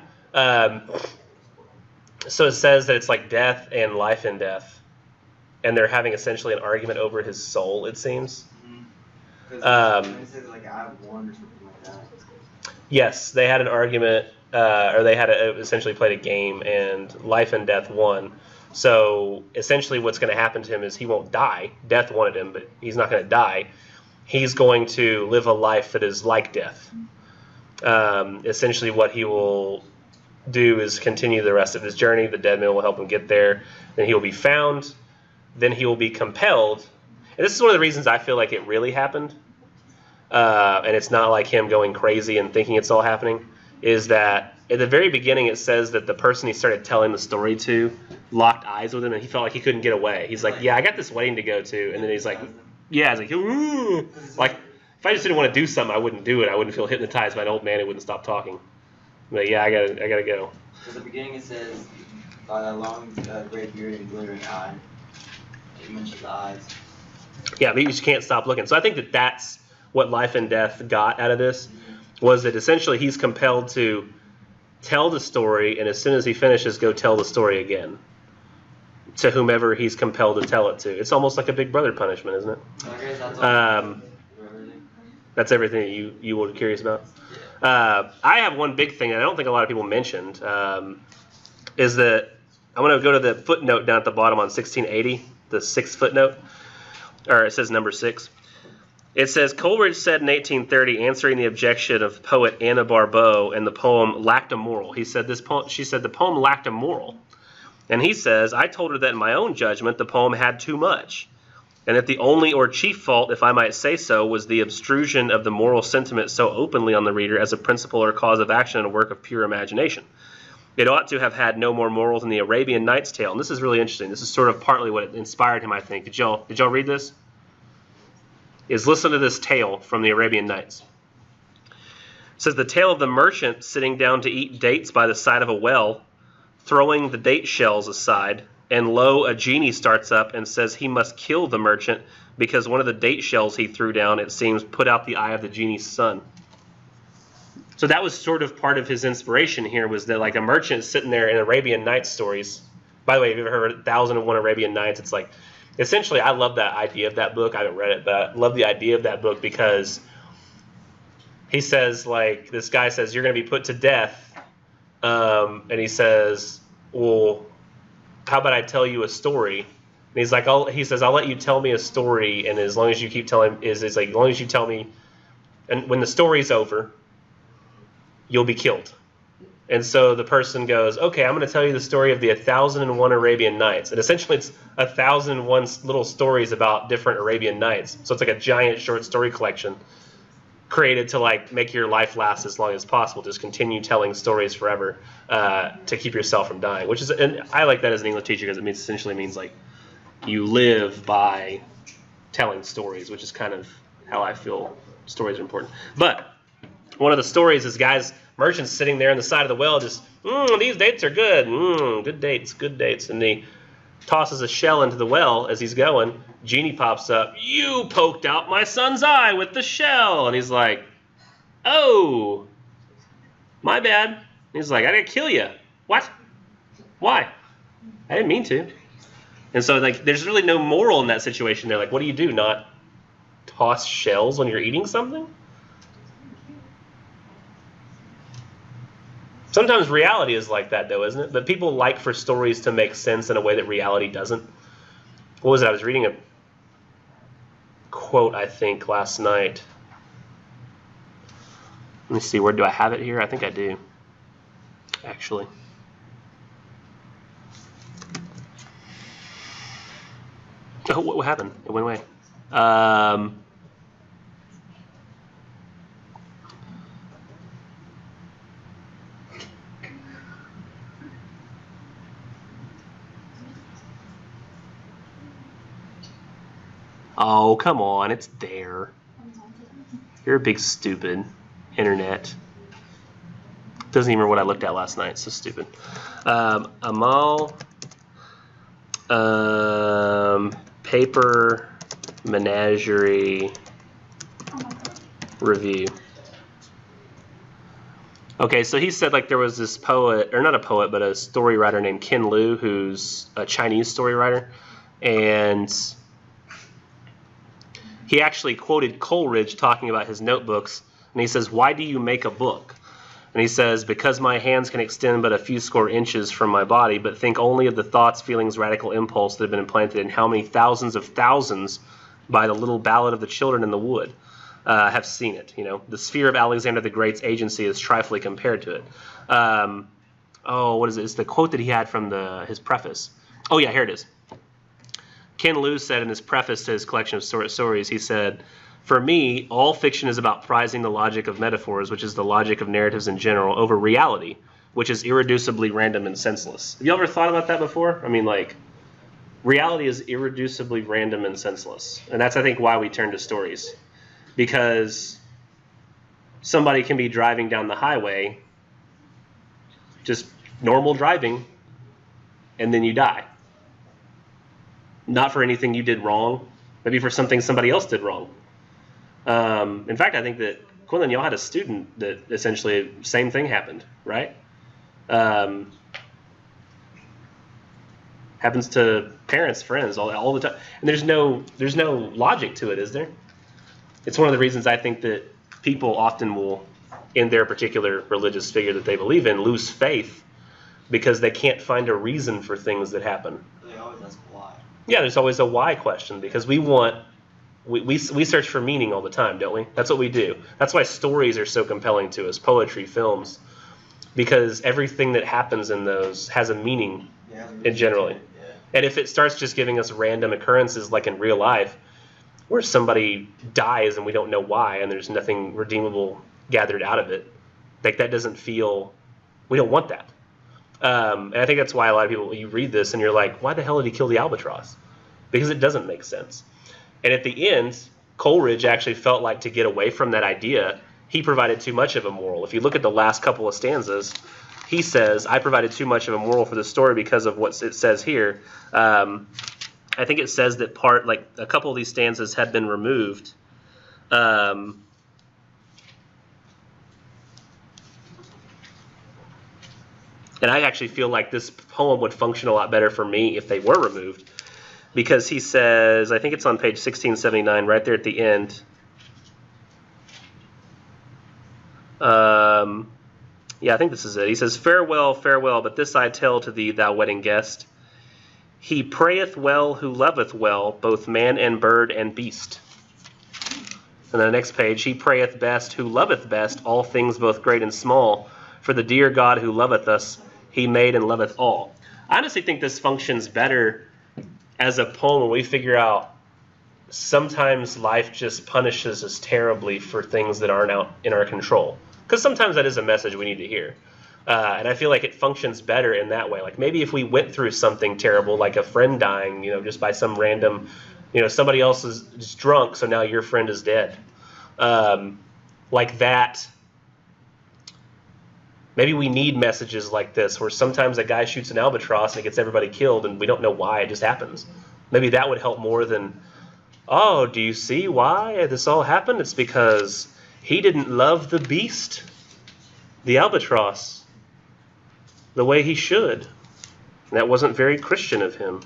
So it says that it's like death and life and death. And they're having essentially an argument over his soul, it seems. Because it says like, I have one or something like that. Yes, they had an argument, or they had essentially played a game, and life and death won. So essentially what's going to happen to him is he won't die. Death wanted him, but he's not going to die. He's going to live a life that is like death. Essentially what he will do is continue the rest of his journey. The dead man will help him get there. Then he will be found. Then he will be compelled. And this is one of the reasons I feel like it really happened. And it's not like him going crazy and thinking it's all happening, is that at the very beginning it says that the person he started telling the story to locked eyes with him, and he felt like he couldn't get away. He's like, yeah, I got this wedding to go to. And then he's like, yeah, he's like, ooh. Like, if I just didn't want to do something, I wouldn't do it. I wouldn't feel hypnotized by an old man who wouldn't stop talking. But yeah, I gotta go. So at the beginning it says, by a long, great beard and glittering eye. It mentions eyes. Yeah, but you just can't stop looking. So I think that that's what life and death got out of this, was that essentially he's compelled to tell the story, and as soon as he finishes, go tell the story again to whomever he's compelled to tell it to. It's almost like a Big Brother punishment, isn't it? Okay, that's That's everything that you were curious about. I have one big thing that I don't think a lot of people mentioned, is that I'm going to go to the footnote down at the bottom on 1680, the 6th footnote, or it says number 6. It says, Coleridge said in 1830, answering the objection of poet Anna Barbeau, and the poem lacked a moral. She said the poem lacked a moral. And he says, I told her that in my own judgment the poem had too much, and that the only or chief fault, if I might say so, was the obtrusion of the moral sentiment so openly on the reader as a principle or cause of action in a work of pure imagination. It ought to have had no more moral than the Arabian Nights tale. And this is really interesting. This is sort of partly what inspired him, I think. Did y'all read this? Is listen to this tale from the Arabian Nights. It says, the tale of the merchant sitting down to eat dates by the side of a well, throwing the date shells aside, and lo, a genie starts up and says he must kill the merchant because one of the date shells he threw down, it seems, put out the eye of the genie's son. So that was sort of part of his inspiration here, was that like a merchant sitting there in Arabian Nights stories. By the way, have you ever heard 1001 Arabian Nights? It's like, essentially, I love that idea of that book. I haven't read it, but I love the idea of that book because he says, like, this guy says, you're going to be put to death. And he says, well, how about I tell you a story? And he's like, he says, I'll let you tell me a story, and as long as you keep telling, it's like, as long as you tell me, and when the story's over, you'll be killed. And so the person goes, okay, I'm going to tell you the story of the 1001 Arabian Nights. And essentially it's 1001 little stories about different Arabian Nights. So it's like a giant short story collection created to like make your life last as long as possible. Just continue telling stories forever to keep yourself from dying. Which is, and I like that as an English teacher because it essentially means like you live by telling stories, which is kind of how I feel stories are important. But one of the stories is merchants sitting there on the side of the well just, these dates are good. Good dates. And he tosses a shell into the well as he's going. Genie pops up. You poked out my son's eye with the shell. And he's like, oh, my bad. And he's like, I didn't kill you. What? Why? I didn't mean to. And so like, there's really no moral in that situation. They're like, what do you do? Not toss shells when you're eating something? Sometimes reality is like that, though, isn't it? But people like for stories to make sense in a way that reality doesn't. What was it? I was reading a quote, I think, last night. Let me see. Where do I have it here? I think I do, actually. Oh, what happened? It went away. Oh, come on. It's there. You're a big stupid. Internet. Doesn't even remember what I looked at last night. So stupid. Amal. Paper Menagerie Review. Okay, so he said like there was this poet, or not a poet, but a story writer named Ken Liu, who's a Chinese story writer, and he actually quoted Coleridge talking about his notebooks, and he says, why do you make a book? And he says, because my hands can extend but a few score inches from my body, but think only of the thoughts, feelings, radical impulse that have been implanted in how many thousands of thousands by the little ballad of the children in the wood have seen it. You know, the sphere of Alexander the Great's agency is trifling compared to it. What is it? It's the quote that he had from his preface. Oh yeah, here it is. Ken Liu said in his preface to his collection of stories, he said, for me, all fiction is about prizing the logic of metaphors, which is the logic of narratives in general, over reality, which is irreducibly random and senseless. Have you ever thought about that before? I mean, like, reality is irreducibly random and senseless. And that's, I think, why we turn to stories. Because somebody can be driving down the highway, just normal driving, and then you die. Not for anything you did wrong, maybe for something somebody else did wrong. In fact, I think that, Quinlan, y'all had a student that essentially same thing happened, right? Happens to parents, friends, all the time. And there's no logic to it, is there? It's one of the reasons I think that people often will, in their particular religious figure that they believe in, lose faith because they can't find a reason for things that happen. They always ask why. Yeah, there's always a why question because we want we search for meaning all the time, don't we? That's what we do. That's why stories are so compelling to us, poetry, films, because everything that happens in those has a meaning generally. Yeah. And if it starts just giving us random occurrences like in real life, where somebody dies and we don't know why and there's nothing redeemable gathered out of it, like that doesn't feel, we don't want that. And I think that's why a lot of people, you read this and you're like, why the hell did he kill the albatross? Because it doesn't make sense. And at the end, Coleridge actually felt like to get away from that idea, he provided too much of a moral. If you look at the last couple of stanzas, he says, I provided too much of a moral for the story because of what it says here. I think it says that a couple of these stanzas had been removed. And I actually feel like this poem would function a lot better for me if they were removed. Because he says, I think it's on page 1679, right there at the end. Yeah, I think this is it. He says, farewell, farewell, but this I tell to thee, thou wedding guest. He prayeth well who loveth well, both man and bird and beast. And then the next page, he prayeth best who loveth best, all things both great and small. For the dear God who loveth us, he made and loveth all. I honestly think this functions better as a poem when we figure out sometimes life just punishes us terribly for things that aren't out in our control. Because sometimes that is a message we need to hear. And I feel like it functions better in that way. Like maybe if we went through something terrible, like a friend dying, just by some random, somebody else is just drunk, so now your friend is dead. Like that. Maybe we need messages like this where sometimes a guy shoots an albatross and it gets everybody killed and we don't know why, it just happens. Maybe that would help more than, oh, do you see why this all happened? It's because he didn't love the beast, the albatross, the way he should. And that wasn't very Christian of him.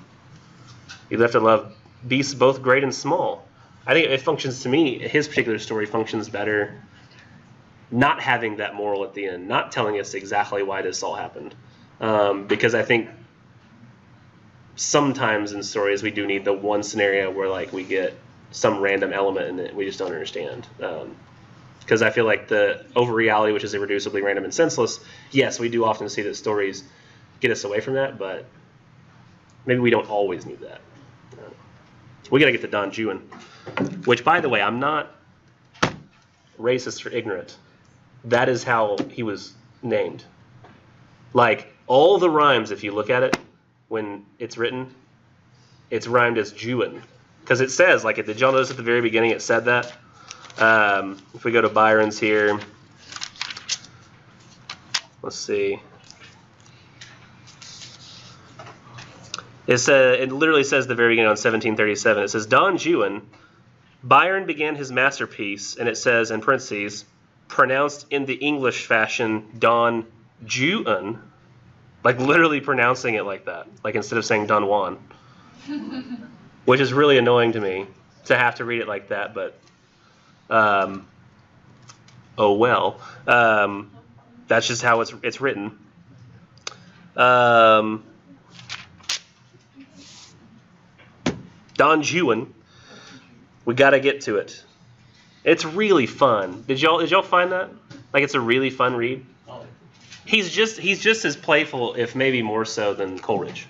He left to love beasts both great and small. I think it functions, to me, his particular story functions better not having that moral at the end, not telling us exactly why this all happened. Because I think sometimes in stories we do need the one scenario where like we get some random element in it we just don't understand. Because I feel like the over-reality, which is irreducibly random and senseless, yes, we do often see that stories get us away from that, but maybe we don't always need that. We got to get to Don Juan, which, by the way, I'm not racist or ignorant. That is how he was named. Like, all the rhymes, if you look at it, when it's written, it's rhymed as Juan. Because it says, like, did y'all notice at the very beginning it said that? If we go to Byron's here, let's see. It literally says at the very beginning on 1737, it says, Don Juan, Byron began his masterpiece, and it says, in parentheses, pronounced in the English fashion, Don Juan, like literally pronouncing it like that, like instead of saying Don Juan, which is really annoying to me to have to read it like that, but oh well. That's just how it's written. Don Juan. We gotta get to it. It's really fun. Did y'all find that? Like it's a really fun read. He's just as playful, if maybe more so, than Coleridge.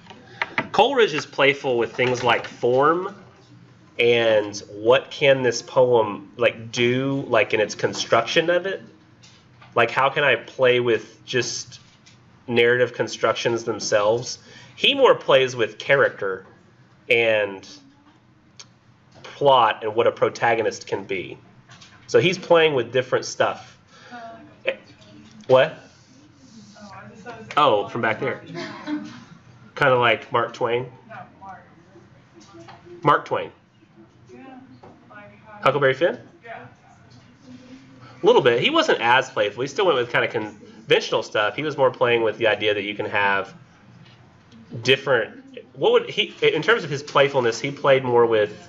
Coleridge is playful with things like form and what can this poem like do, like in its construction of it. Like how can I play with just narrative constructions themselves? He more plays with character and plot and what a protagonist can be. So he's playing with different stuff. What? Oh, from back there. Kind of like Mark Twain. Mark Twain. Huckleberry Finn? A little bit. He wasn't as playful. He still went with kind of conventional stuff. He was more playing with the idea that you can have different. What would he? In terms of his playfulness, he played more with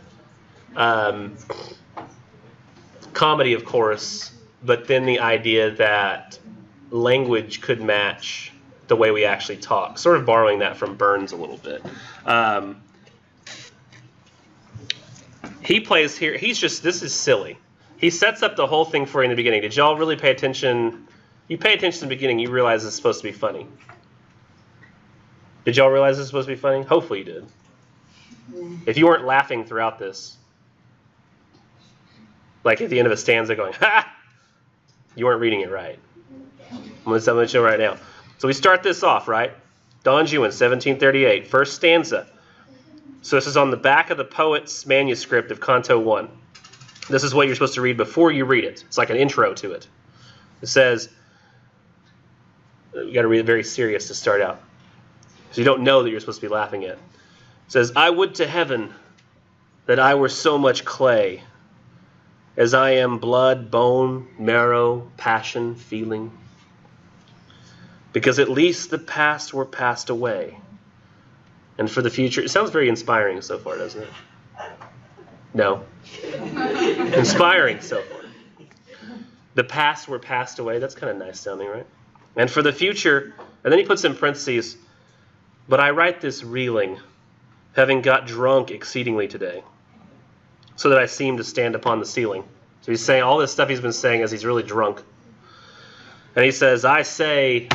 comedy, of course, but then the idea that language could match the way we actually talk, sort of borrowing that from Burns a little bit. He plays here. This is silly. He sets up the whole thing for you in the beginning. Did y'all really pay attention? You pay attention in the beginning, you realize it's supposed to be funny. Did y'all realize it's supposed to be funny? Hopefully you did. If you weren't laughing throughout this, like at the end of a stanza going, ha! You weren't reading it right. I'm going to show right now. So we start this off, right? Don Juan, 1738, first stanza. So this is on the back of the poet's manuscript of Canto 1. This is what you're supposed to read before you read it. It's like an intro to it. It says, you got to read it very serious to start out. So you don't know that you're supposed to be laughing yet. It says, I would to heaven that I were so much clay, as I am blood, bone, marrow, passion, feeling. Because at least the past were passed away. And for the future, it sounds very inspiring so far, doesn't it? No. Inspiring so far. The past were passed away. That's kind of nice sounding, right? And for the future, and then he puts in parentheses, but I write this reeling, having got drunk exceedingly today, so that I seem to stand upon the ceiling. So he's saying all this stuff he's been saying as he's really drunk. And he says, I say,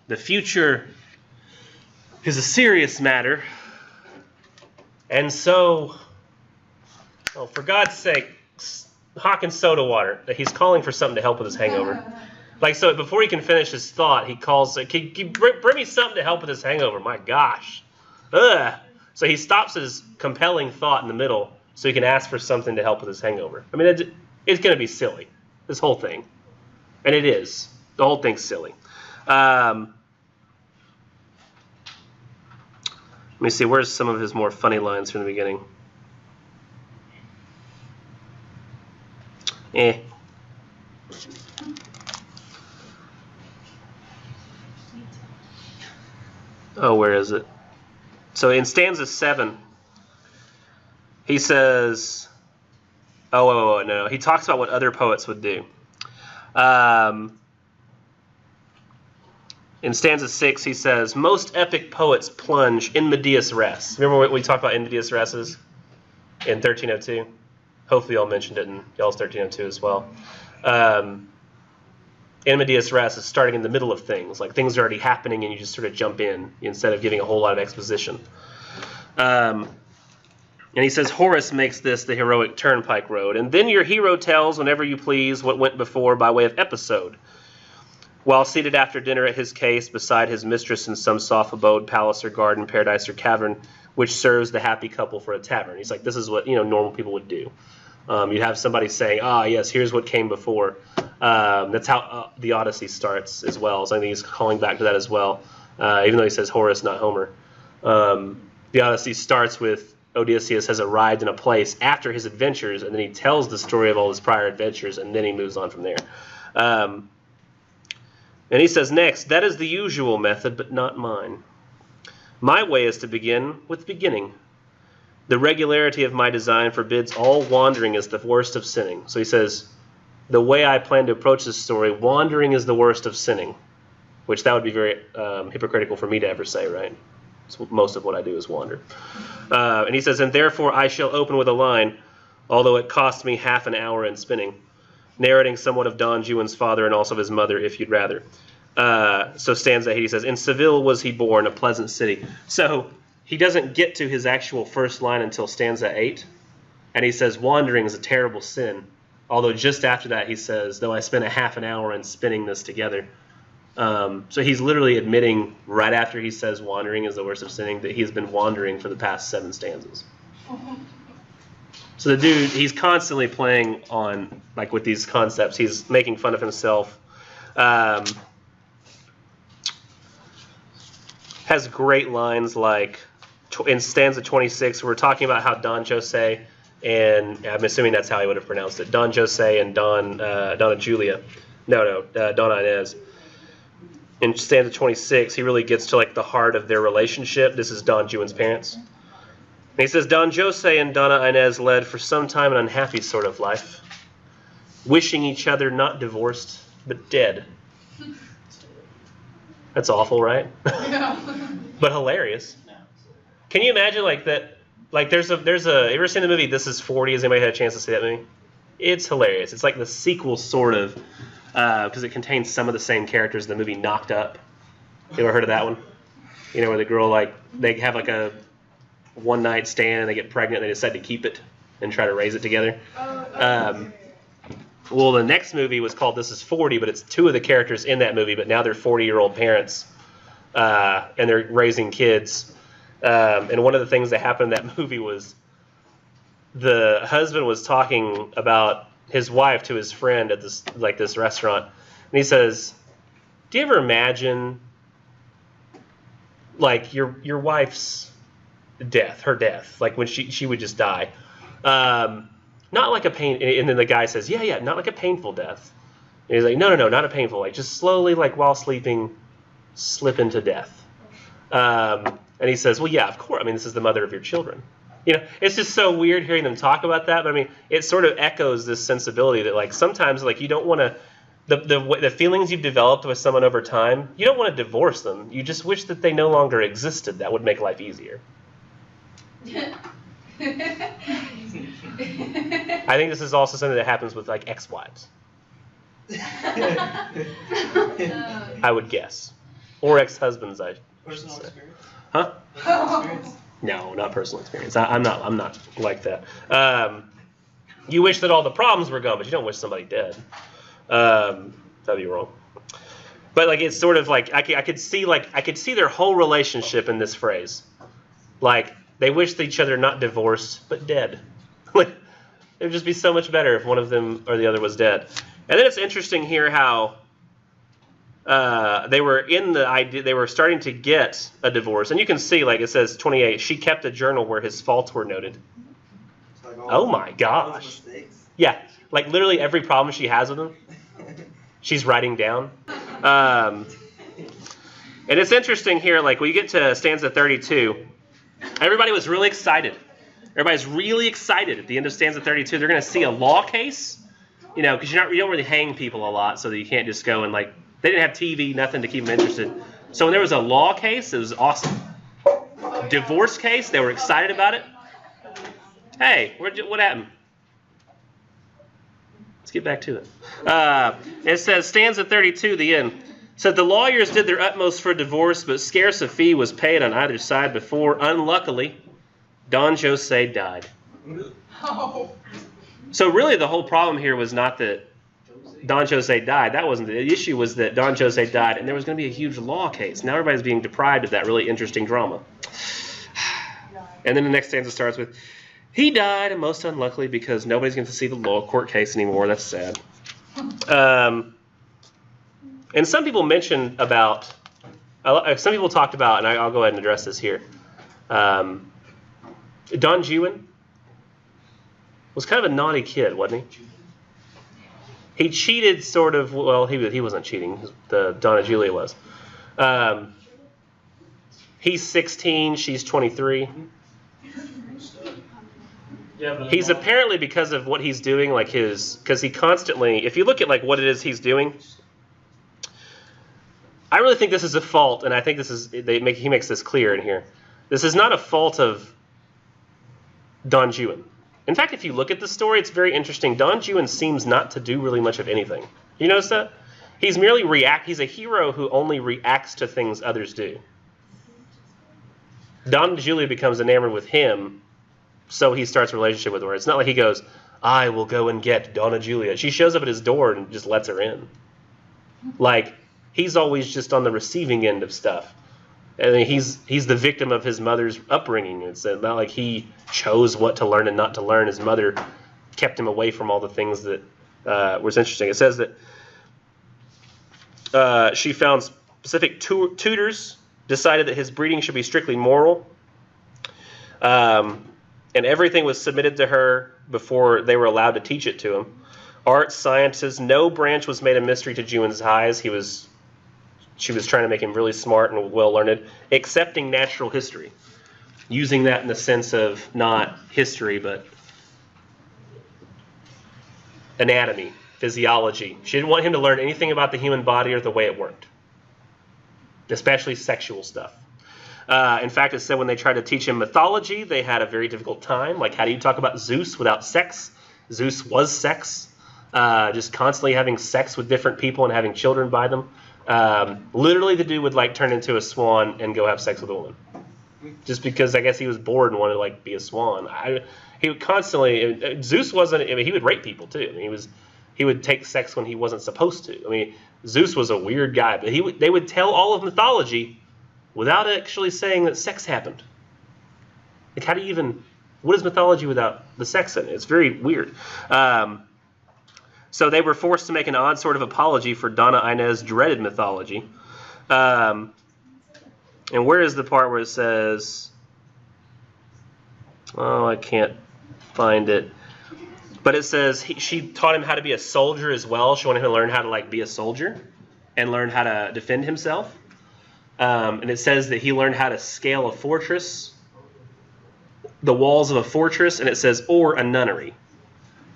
the future is a serious matter, and so, oh, for God's sake, Hawkins soda water. He's calling for something to help with his hangover. Like, so before he can finish his thought, he calls, bring me something to help with his hangover. My gosh. Ugh. So he stops his compelling thought in the middle so he can ask for something to help with his hangover. I mean, it's going to be silly, this whole thing. And it is. The whole thing's silly. Let me see, where's some of his more funny lines from the beginning? Oh, where is it? So in stanza 7, he says, no. He talks about what other poets would do. In stanza 6, he says, most epic poets plunge in medias res. Remember what we talked about in medias res's in 1302? Hopefully y'all mentioned it in y'all's 1302 as well. In medias res is starting in the middle of things. Like things are already happening and you just sort of jump in instead of giving a whole lot of exposition. And he says, Horace makes this the heroic turnpike road. And then your hero tells, whenever you please, what went before by way of episode. While seated after dinner at his case, beside his mistress in some soft abode, palace or garden, paradise or cavern, which serves the happy couple for a tavern. He's like, this is what normal people would do. You'd have somebody saying, yes, here's what came before. That's how the Odyssey starts as well. So I think he's calling back to that as well, even though he says Horace, not Homer. The Odyssey starts with Odysseus has arrived in a place after his adventures, and then he tells the story of all his prior adventures, and then he moves on from there. And he says next, that is the usual method, but not mine. My way is to begin with beginning. The regularity of my design forbids all wandering is the worst of sinning. So he says, the way I plan to approach this story, wandering is the worst of sinning, which that would be very hypocritical for me to ever say, right? So most of what I do is wander. And he says, and therefore I shall open with a line, although it cost me half an hour in spinning, narrating somewhat of Don Juan's father and also of his mother, if you'd rather. So stanza 8, he says, in Seville was he born, a pleasant city. So he doesn't get to his actual first line until stanza 8. And he says, wandering is a terrible sin. Although just after that he says, though I spent a half an hour in spinning this together. So he's literally admitting right after he says wandering is the worst of sinning that he's been wandering for the past 7 stanzas. So the dude, he's constantly playing on, like with these concepts. He's making fun of himself. Has great lines like in stanza 26, we're talking about how Don Jose, and I'm assuming that's how he would have pronounced it, Don Jose and Donna Julia. Donna Inez. In stanza 26, he really gets to like the heart of their relationship. This is Don Juan's parents. And he says, Don Jose and Donna Inez led for some time an unhappy sort of life, wishing each other not divorced, but dead. That's awful, right? Yeah. But hilarious. Can you imagine like that Like there's a you ever seen the movie This Is 40? Has anybody had a chance to see that movie? It's hilarious. It's like the sequel sort of, because it contains some of the same characters in the movie Knocked Up. You ever heard of that one? You know, where the girl, like, they have like a one night stand and they get pregnant and they decide to keep it and try to raise it together. Well, the next movie was called This Is 40, but it's two of the characters in that movie, but now they're 40-year-old parents and they're raising kids. And one of the things that happened in that movie was the husband was talking about his wife to his friend at this restaurant, and he says, "Do you ever imagine like your wife's death, her death, like when she would just die, not like a pain?" And then the guy says, "Yeah, not like a painful death." And he's like, "No, not a painful, like just slowly, like while sleeping, slip into death." And he says, "Well, yeah, of course. I mean, this is the mother of your children." You know, it's just so weird hearing them talk about that. But I mean, it sort of echoes this sensibility that, like, sometimes, like, you don't want to, the feelings you've developed with someone over time, you don't want to divorce them. You just wish that they no longer existed. That would make life easier. I think this is also something that happens with, like, ex-wives. I would guess. Or ex-husbands, I should say. Huh? No, not personal experience. I'm not like that. You wish that all the problems were gone, but you don't wish somebody dead. That'd be wrong. But like, it's sort of like I could see their whole relationship in this phrase. Like, they wished each other not divorced but dead. Like, it would just be so much better if one of them or the other was dead. And then it's interesting here how they were starting to get a divorce, and you can see, like it says 28, she kept a journal where his faults were noted. Like Oh my gosh. Yeah, like literally every problem she has with him, she's writing down. And it's interesting here, like when you get to stanza 32, everybody was really excited. Everybody's really excited at the end of stanza 32. They're going to see a law case, you know, because you don't really hang people a lot, so that you can't just go and like. They didn't have TV, nothing to keep them interested. So when there was a law case, it was awesome. Divorce case, they were excited about it. Hey, what happened? Let's get back to it. It says, stanza 32, the end. Said the lawyers did their utmost for divorce, but scarce a fee was paid on either side before, unluckily, Don Jose died. So really the whole problem here was not that Don Jose died. That wasn't the issue. Was that Don Jose died, and there was going to be a huge law case. Now everybody's being deprived of that really interesting drama. And then the next stanza starts with, he died, and most unluckily because nobody's going to see the law court case anymore. That's sad. And some people mentioned about, some people talked about, and I'll go ahead and address this here. Don Juan was kind of a naughty kid, wasn't he? He cheated, sort of. Well, he wasn't cheating. Donna Julia was. He's 16. She's 23. He's apparently, because of what he's doing, like because he constantly. If you look at like what it is he's doing, I really think this is a fault, and I think this is he makes this clear in here. This is not a fault of Don Juan. In fact, if you look at the story, it's very interesting. Don Juan seems not to do really much of anything. You notice that? He's merely he's a hero who only reacts to things others do. Donna Julia becomes enamored with him, so he starts a relationship with her. It's not like he goes, I will go and get Donna Julia. She shows up at his door and just lets her in. Like, he's always just on the receiving end of stuff. And he's the victim of his mother's upbringing. It's not like he chose what to learn and not to learn. His mother kept him away from all the things that was interesting. It says that she found specific tutors, decided that his breeding should be strictly moral, and everything was submitted to her before they were allowed to teach it to him. Arts, sciences, no branch was made a mystery to Juan's eyes. She was trying to make him really smart and well-learned, accepting natural history, using that in the sense of not history, but anatomy, physiology. She didn't want him to learn anything about the human body or the way it worked, especially sexual stuff. In fact, it said when they tried to teach him mythology, they had a very difficult time. Like, how do you talk about Zeus without sex? Zeus was sex. Just constantly having sex with different people and having children by them. Literally, the dude would like turn into a swan and go have sex with a woman. Just because I guess he was bored and wanted to like be a swan. He would constantly. Zeus wasn't. I mean, he would rape people too. I mean, he would take sex when he wasn't supposed to. I mean, Zeus was a weird guy, but they would tell all of mythology without actually saying that sex happened. Like, how do you even? What is mythology without the sex in it? It's very weird. So they were forced to make an odd sort of apology for Donna Inez's dreaded mythology. And where is the part where it says, oh, I can't find it. But it says she taught him how to be a soldier as well. She wanted him to learn how to like be a soldier and learn how to defend himself. And it says that he learned how to scale a fortress, the walls of a fortress, and it says, or a nunnery.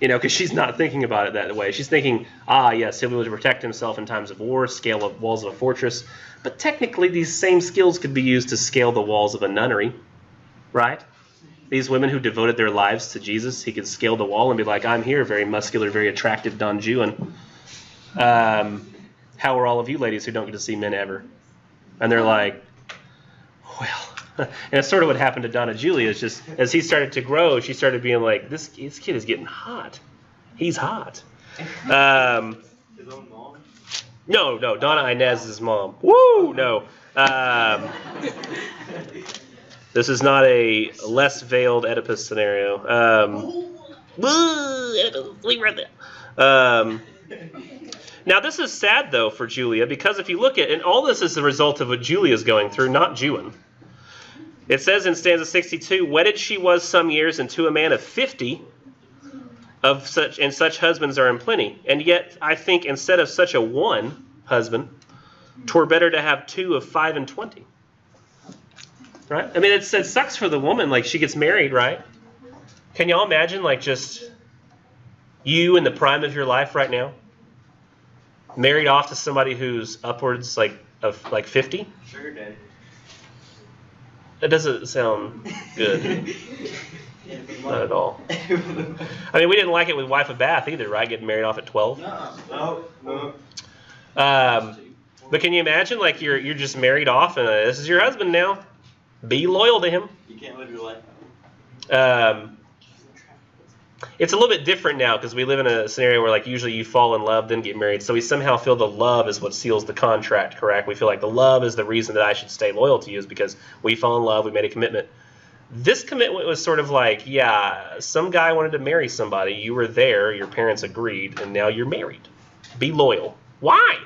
You know, because she's not thinking about it that way. She's thinking, yes, he'll be able to protect himself in times of war, scale the walls of a fortress. But technically, these same skills could be used to scale the walls of a nunnery, right? These women who devoted their lives to Jesus, he could scale the wall and be like, I'm here, very muscular, very attractive Don Juan. How are all of you ladies who don't get to see men ever? And they're like, well... And it's sort of what happened to Donna Julia. It's just as he started to grow, she started being like, this kid is getting hot. He's hot. His own mom? No, Donna Inez's mom. Woo, no. This is not a less veiled Oedipus scenario. We read that. Now, this is sad, though, for Julia, because if you look at, and all this is the result of what Julia's going through, not Juan. It says in stanza 62, wedded she was some years unto a man of 50, such husbands are in plenty. And yet, I think instead of such a one husband, 'twere better to have 2 of 5 and 20. Right? I mean, it sucks for the woman, like she gets married, right? Can y'all imagine, like, just you in the prime of your life right now, married off to somebody who's upwards, of 50? Sugar daddy. That doesn't sound good. Not at all. I mean, we didn't like it with Wife of Bath either, right? Getting married off at 12. No. But can you imagine, like, you're just married off, and this is your husband now. Be loyal to him. You can't live your life. It's a little bit different now because we live in a scenario where, like, usually you fall in love, then get married. So we somehow feel the love is what seals the contract, correct? We feel like the love is the reason that I should stay loyal to you is because we fell in love, we made a commitment. This commitment was sort of like, yeah, some guy wanted to marry somebody. You were there, your parents agreed, and now you're married. Be loyal. Why?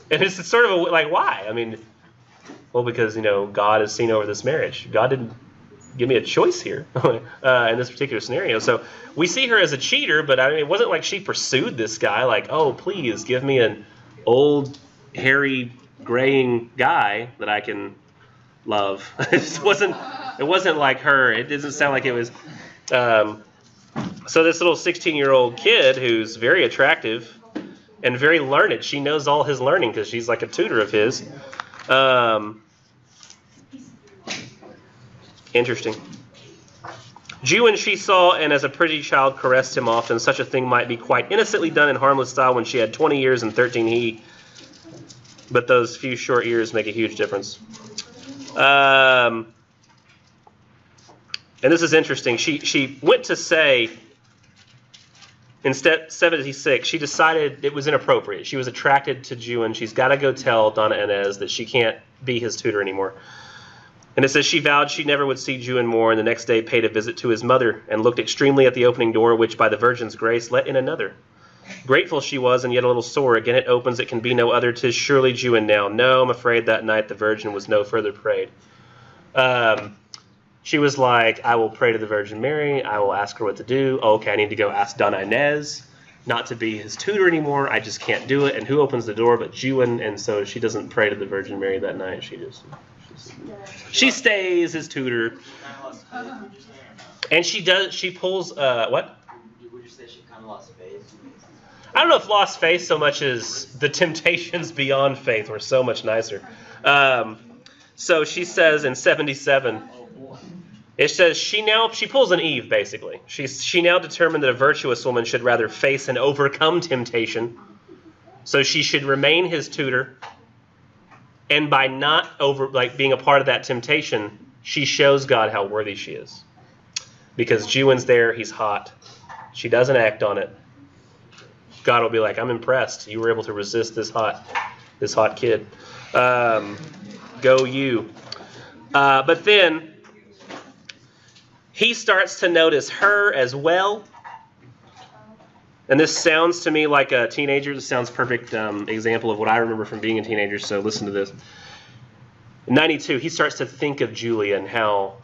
And it's sort of like, why? I mean, well, because, God has seen over this marriage. God didn't give me a choice here in this particular scenario. So we see her as a cheater, but I mean, it wasn't like she pursued this guy like, oh, please give me an old, hairy, graying guy that I can love. It wasn't like her. It doesn't sound like it was. So this little 16-year-old kid who's very attractive and very learned, she knows all his learning because she's like a tutor of his. Interesting. Juan she saw, and as a pretty child caressed him often. Such a thing might be quite innocently done in harmless style when she had 20 years and 13 he. But those few short years make a huge difference. And this is interesting. She went to say, in step 76, she decided it was inappropriate. She was attracted to Juan. She's got to go tell Donna Inez that she can't be his tutor anymore. And it says she vowed she never would see Juan more, and the next day paid a visit to his mother, and looked extremely at the opening door, which by the Virgin's grace let in another. Grateful she was, and yet a little sore. Again it opens, it can be no other. 'Tis surely Juan now. No, I'm afraid that night the Virgin was no further prayed. She was like, I will pray to the Virgin Mary. I will ask her what to do. Oh, okay, I need to go ask Donna Inez not to be his tutor anymore. I just can't do it. And who opens the door but Juan? And so she doesn't pray to the Virgin Mary that night. She stays his tutor. And she pulls, what? Would you say she kind of lost faith? I don't know if lost faith so much as the temptations beyond faith were so much nicer. So she says in 77, it says, she pulls an Eve, basically. She now determined that a virtuous woman should rather face and overcome temptation. So she should remain his tutor. And by not being a part of that temptation, she shows God how worthy she is. Because Juan's there, he's hot. She doesn't act on it. God will be like, I'm impressed. You were able to resist this hot kid. Go you. But then he starts to notice her as well. And this sounds to me like a teenager. This sounds perfect example of what I remember from being a teenager, so listen to this. In 92, he starts to think of Julia and how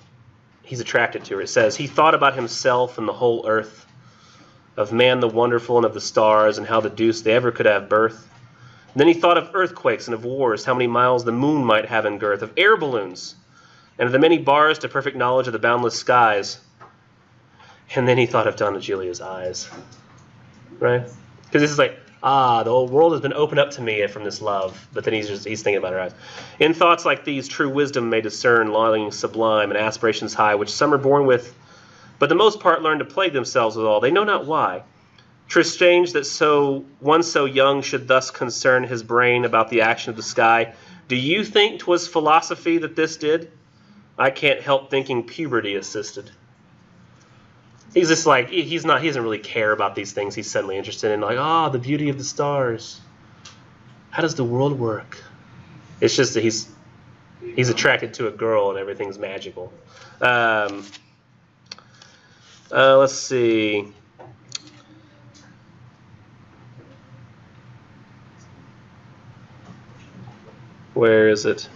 he's attracted to her. It says, he thought about himself and the whole earth, of man the wonderful and of the stars, and how the deuce they ever could have birth. And then he thought of earthquakes and of wars, how many miles the moon might have in girth, of air balloons, and of the many bars to perfect knowledge of the boundless skies. And then he thought of Donna Julia's eyes. Right? Because this is like, the whole world has been opened up to me from this love. But then he's thinking about her eyes. In thoughts like these, true wisdom may discern longings sublime and aspirations high, which some are born with, but the most part learn to plague themselves with all. They know not why. 'Tis strange that one so young should thus concern his brain about the action of the sky. Do you think 'twas philosophy that this did? I can't help thinking puberty assisted. He's just like, he doesn't really care about these things. He's suddenly interested in like, the beauty of the stars. How does the world work? It's just that he's attracted to a girl and everything's magical. Let's see. Where is it?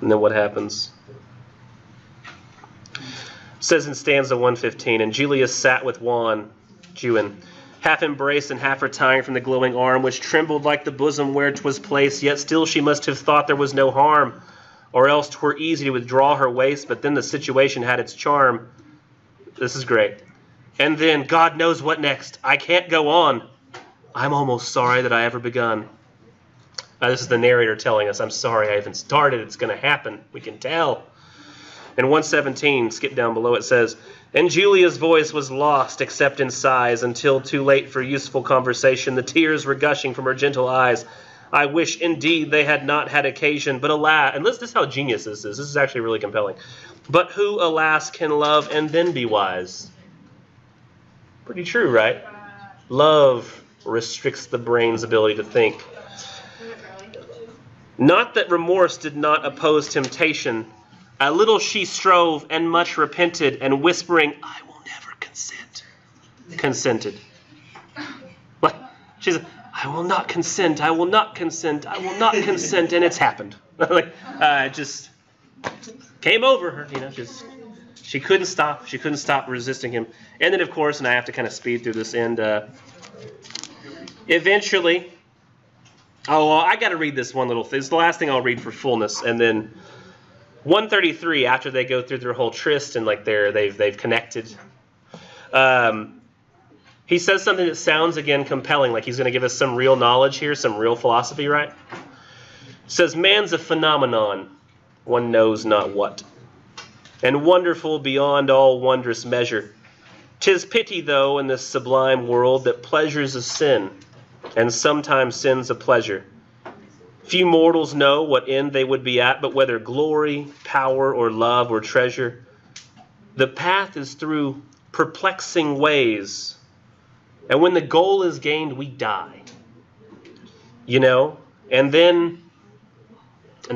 And then what happens? It says in stanza 115, and Julia sat with Juan, half embraced and half retiring from the glowing arm, which trembled like the bosom where 'twas placed, yet still she must have thought there was no harm, or else 'twere easy to withdraw her waist, but then the situation had its charm. This is great. And then, God knows what next. I can't go on. I'm almost sorry that I ever begun. This is the narrator telling us, I'm sorry I even started. It's going to happen. We can tell. In 117, skip down below, it says, and Julia's voice was lost except in sighs, until too late for useful conversation the tears were gushing from her gentle eyes. I wish indeed they had not had occasion, but alas, and this is how genius this is. This is actually really compelling. But who, alas, can love and then be wise? Pretty true, right? Love restricts the brain's ability to think. Not that remorse did not oppose temptation. A little she strove and much repented, and whispering, I will never consent, consented. What? She said, I will not consent, I will not consent, I will not consent, and it's happened. It just came over her, she couldn't stop resisting him. And then, of course, and I have to kind of speed through this end, eventually, I got to read this one little thing. It's the last thing I'll read for fullness. And then 133, after they go through their whole tryst and like they've connected, he says something that sounds again compelling, like he's going to give us some real knowledge here, some real philosophy, right? It says, man's a phenomenon, one knows not what, and wonderful beyond all wondrous measure. 'Tis pity, though, in this sublime world, that pleasure's a sin, and sometimes sin's a pleasure. Few mortals know what end they would be at, but whether glory, power, or love, or treasure, the path is through perplexing ways, and when the goal is gained, we die. And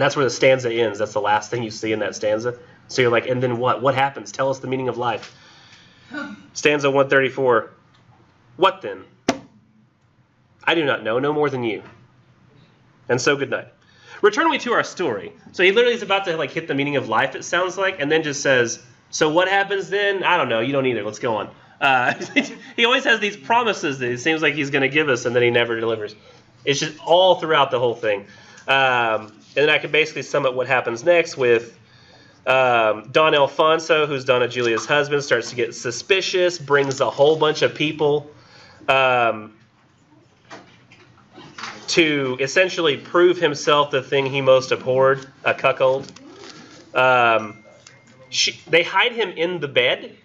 that's where the stanza ends. That's the last thing you see in that stanza. So you're like, and then what? What happens? Tell us the meaning of life. Stanza 134. What then? I do not know, no more than you. And so good night. Return we to our story. So he literally is about to hit the meaning of life, it sounds like, and then just says, so what happens then? I don't know. You don't either. Let's go on. He always has these promises that it seems like he's going to give us, and then he never delivers. It's just all throughout the whole thing. And then I can basically sum up what happens next with Don Alfonso, who's Donna Julia's husband, starts to get suspicious, brings a whole bunch of people. to essentially prove himself the thing he most abhorred, a cuckold. They hide him in the bed,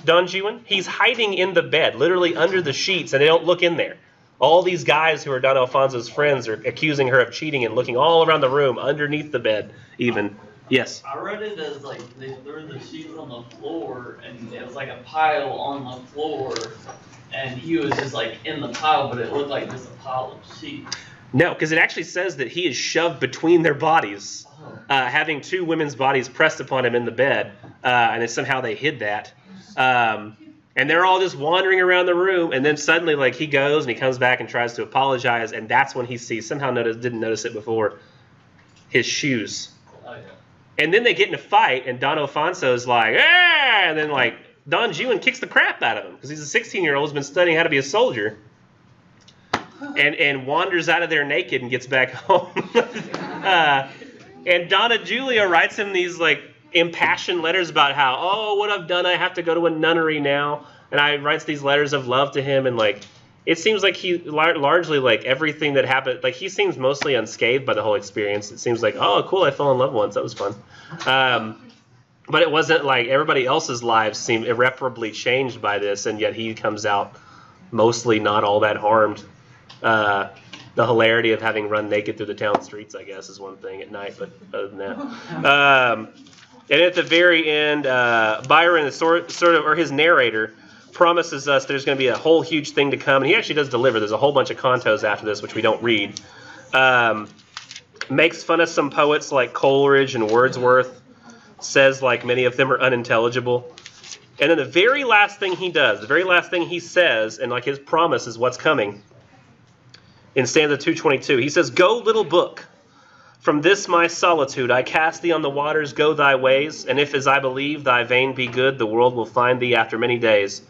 Don Juan. He's hiding in the bed, literally under the sheets, and they don't look in there. All these guys who are Don Alfonso's friends are accusing her of cheating and looking all around the room, underneath the bed, even. Yes? I read it as like they threw the sheets on the floor, and it was like a pile on the floor, and he was just like in the pile, but it looked like just a pile of sheets. No, because it actually says that he is shoved between their bodies, having two women's bodies pressed upon him in the bed, and then somehow they hid that. And they're all just wandering around the room, and then suddenly, like, he goes and he comes back and tries to apologize, and that's when he sees, somehow didn't notice it before, his shoes. Oh, yeah. And then they get in a fight, and Don Alfonso's like, ah! And then, like, Don Juan kicks the crap out of him, because he's a 16-year-old who's been studying how to be a soldier, and wanders out of there naked and gets back home. And Donna Julia writes him these, like, impassioned letters about how, oh, what I've done, I have to go to a nunnery now, and I writes these letters of love to him, and like it seems like he largely, like, everything that happened, like, he seems mostly unscathed by the whole experience. It seems like, oh, cool, I fell in love once, that was fun. But it wasn't like everybody else's lives seem irreparably changed by this, and yet he comes out mostly not all that harmed. The hilarity of having run naked through the town streets, I guess, is one thing at night, but other than that. And at the very end, Byron is sort of, or his narrator, promises us there's going to be a whole huge thing to come, and he actually does deliver. There's a whole bunch of cantos after this, which we don't read. Makes fun of some poets like Coleridge and Wordsworth, says, like, many of them are unintelligible. And then the very last thing he does, the very last thing he says, and, like, his promise is what's coming, in stanza 222, he says, "Go, little book. From this my solitude I cast thee on the waters, go thy ways, and if as I believe thy vein be good, the world will find thee after many days.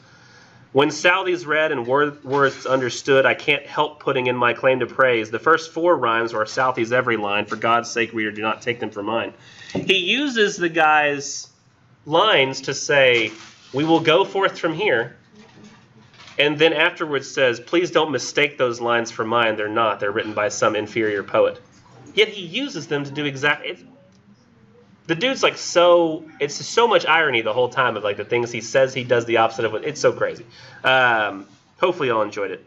When Southey's read and Wordsworth's understood, I can't help putting in my claim to praise. The first 4 rhymes are Southey's every line. For God's sake, reader, do not take them for mine." He uses the guy's lines to say, we will go forth from here, and then afterwards says, please don't mistake those lines for mine. They're not. They're written by some inferior poet. Yet he uses them to do exactly. The dude's like so. It's so much irony the whole time of like the things he says he does the opposite of. It's so crazy. Hopefully y'all enjoyed it.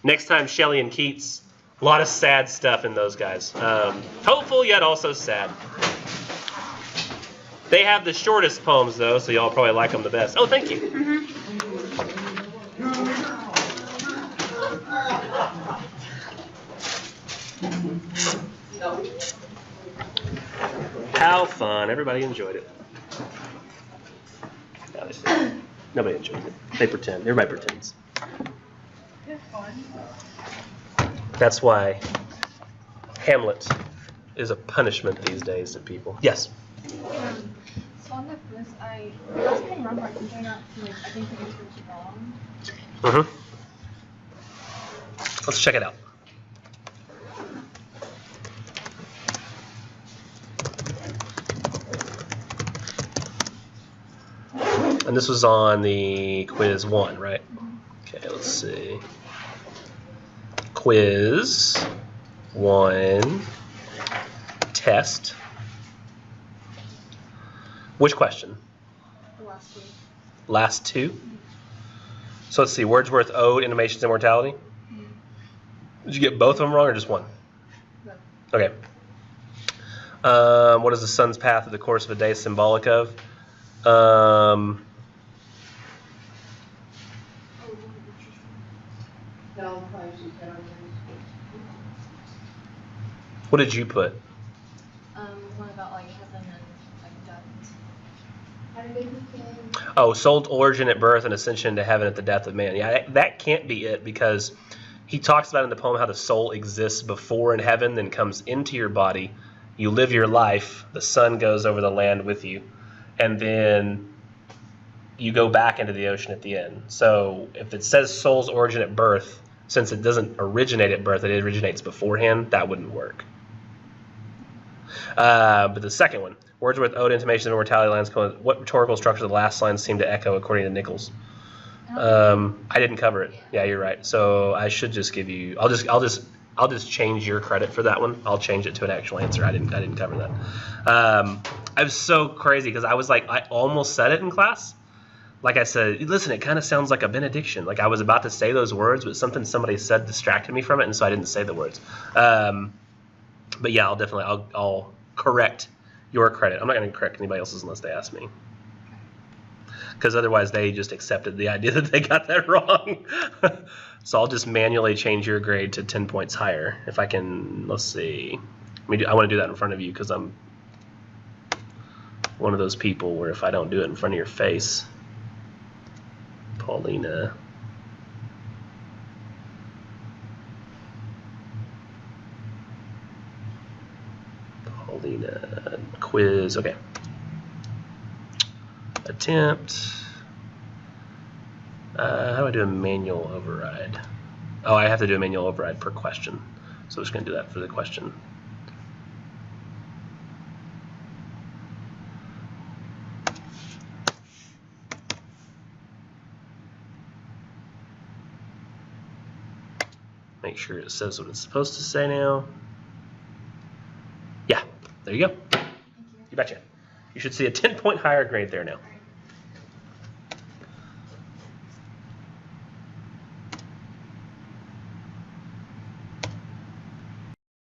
Next time, Shelley and Keats. A lot of sad stuff in those guys. Hopeful yet also sad. They have the shortest poems though, so y'all probably like them the best. Oh, thank you. How fun. Everybody enjoyed it. Nobody enjoyed it. They pretend. Everybody pretends. That's why Hamlet is a punishment these days to people. Yes? So on the quiz, I was kind of remember, I think I think the answer was wrong. Let's check it out. And this was on the quiz 1, right? Okay, let's see. Quiz 1 test. Which question? The last two. Last 2? So let's see. Wordsworth Ode, Intimations of Immortality. Did you get both of them wrong or just one? No. Okay. What is the sun's path of the course of a day symbolic of? What did you put? One about like heaven and like death. Oh, soul's origin at birth and ascension to heaven at the death of man. Yeah, that can't be it, because he talks about in the poem how the soul exists before in heaven, then comes into your body. You live your life. The sun goes over the land with you. And then you go back into the ocean at the end. So if it says soul's origin at birth, since it doesn't originate at birth, it originates beforehand, that wouldn't work. But the second one, Wordsworth Ode, Intimations of Immortality, lines, what rhetorical structure the last lines seem to echo according to Nichols? I didn't cover it. Yeah, you're right. So I should just give you. I'll I'll just change your credit for that one. I'll change it to an actual answer. I didn't cover that. I was so crazy because I was like, I almost said it in class. Like I said, listen, it kind of sounds like a benediction. Like I was about to say those words, but something somebody said distracted me from it, and so I didn't say the words. But yeah, I'll correct your credit. I'm not going to correct anybody else's unless they ask me. Because otherwise they just accepted the idea that they got that wrong. So I'll just manually change your grade to 10 points higher. If I can, let's see. I want to do that in front of you because I'm one of those people where if I don't do it in front of your face, Paulina. Quiz, okay. Attempt. How do I do a manual override? Oh, I have to do a manual override per question. So I'm just going to do that for the question. Make sure it says what it's supposed to say now. Yeah, there you go. You betcha. You should see a 10-point higher grade there now.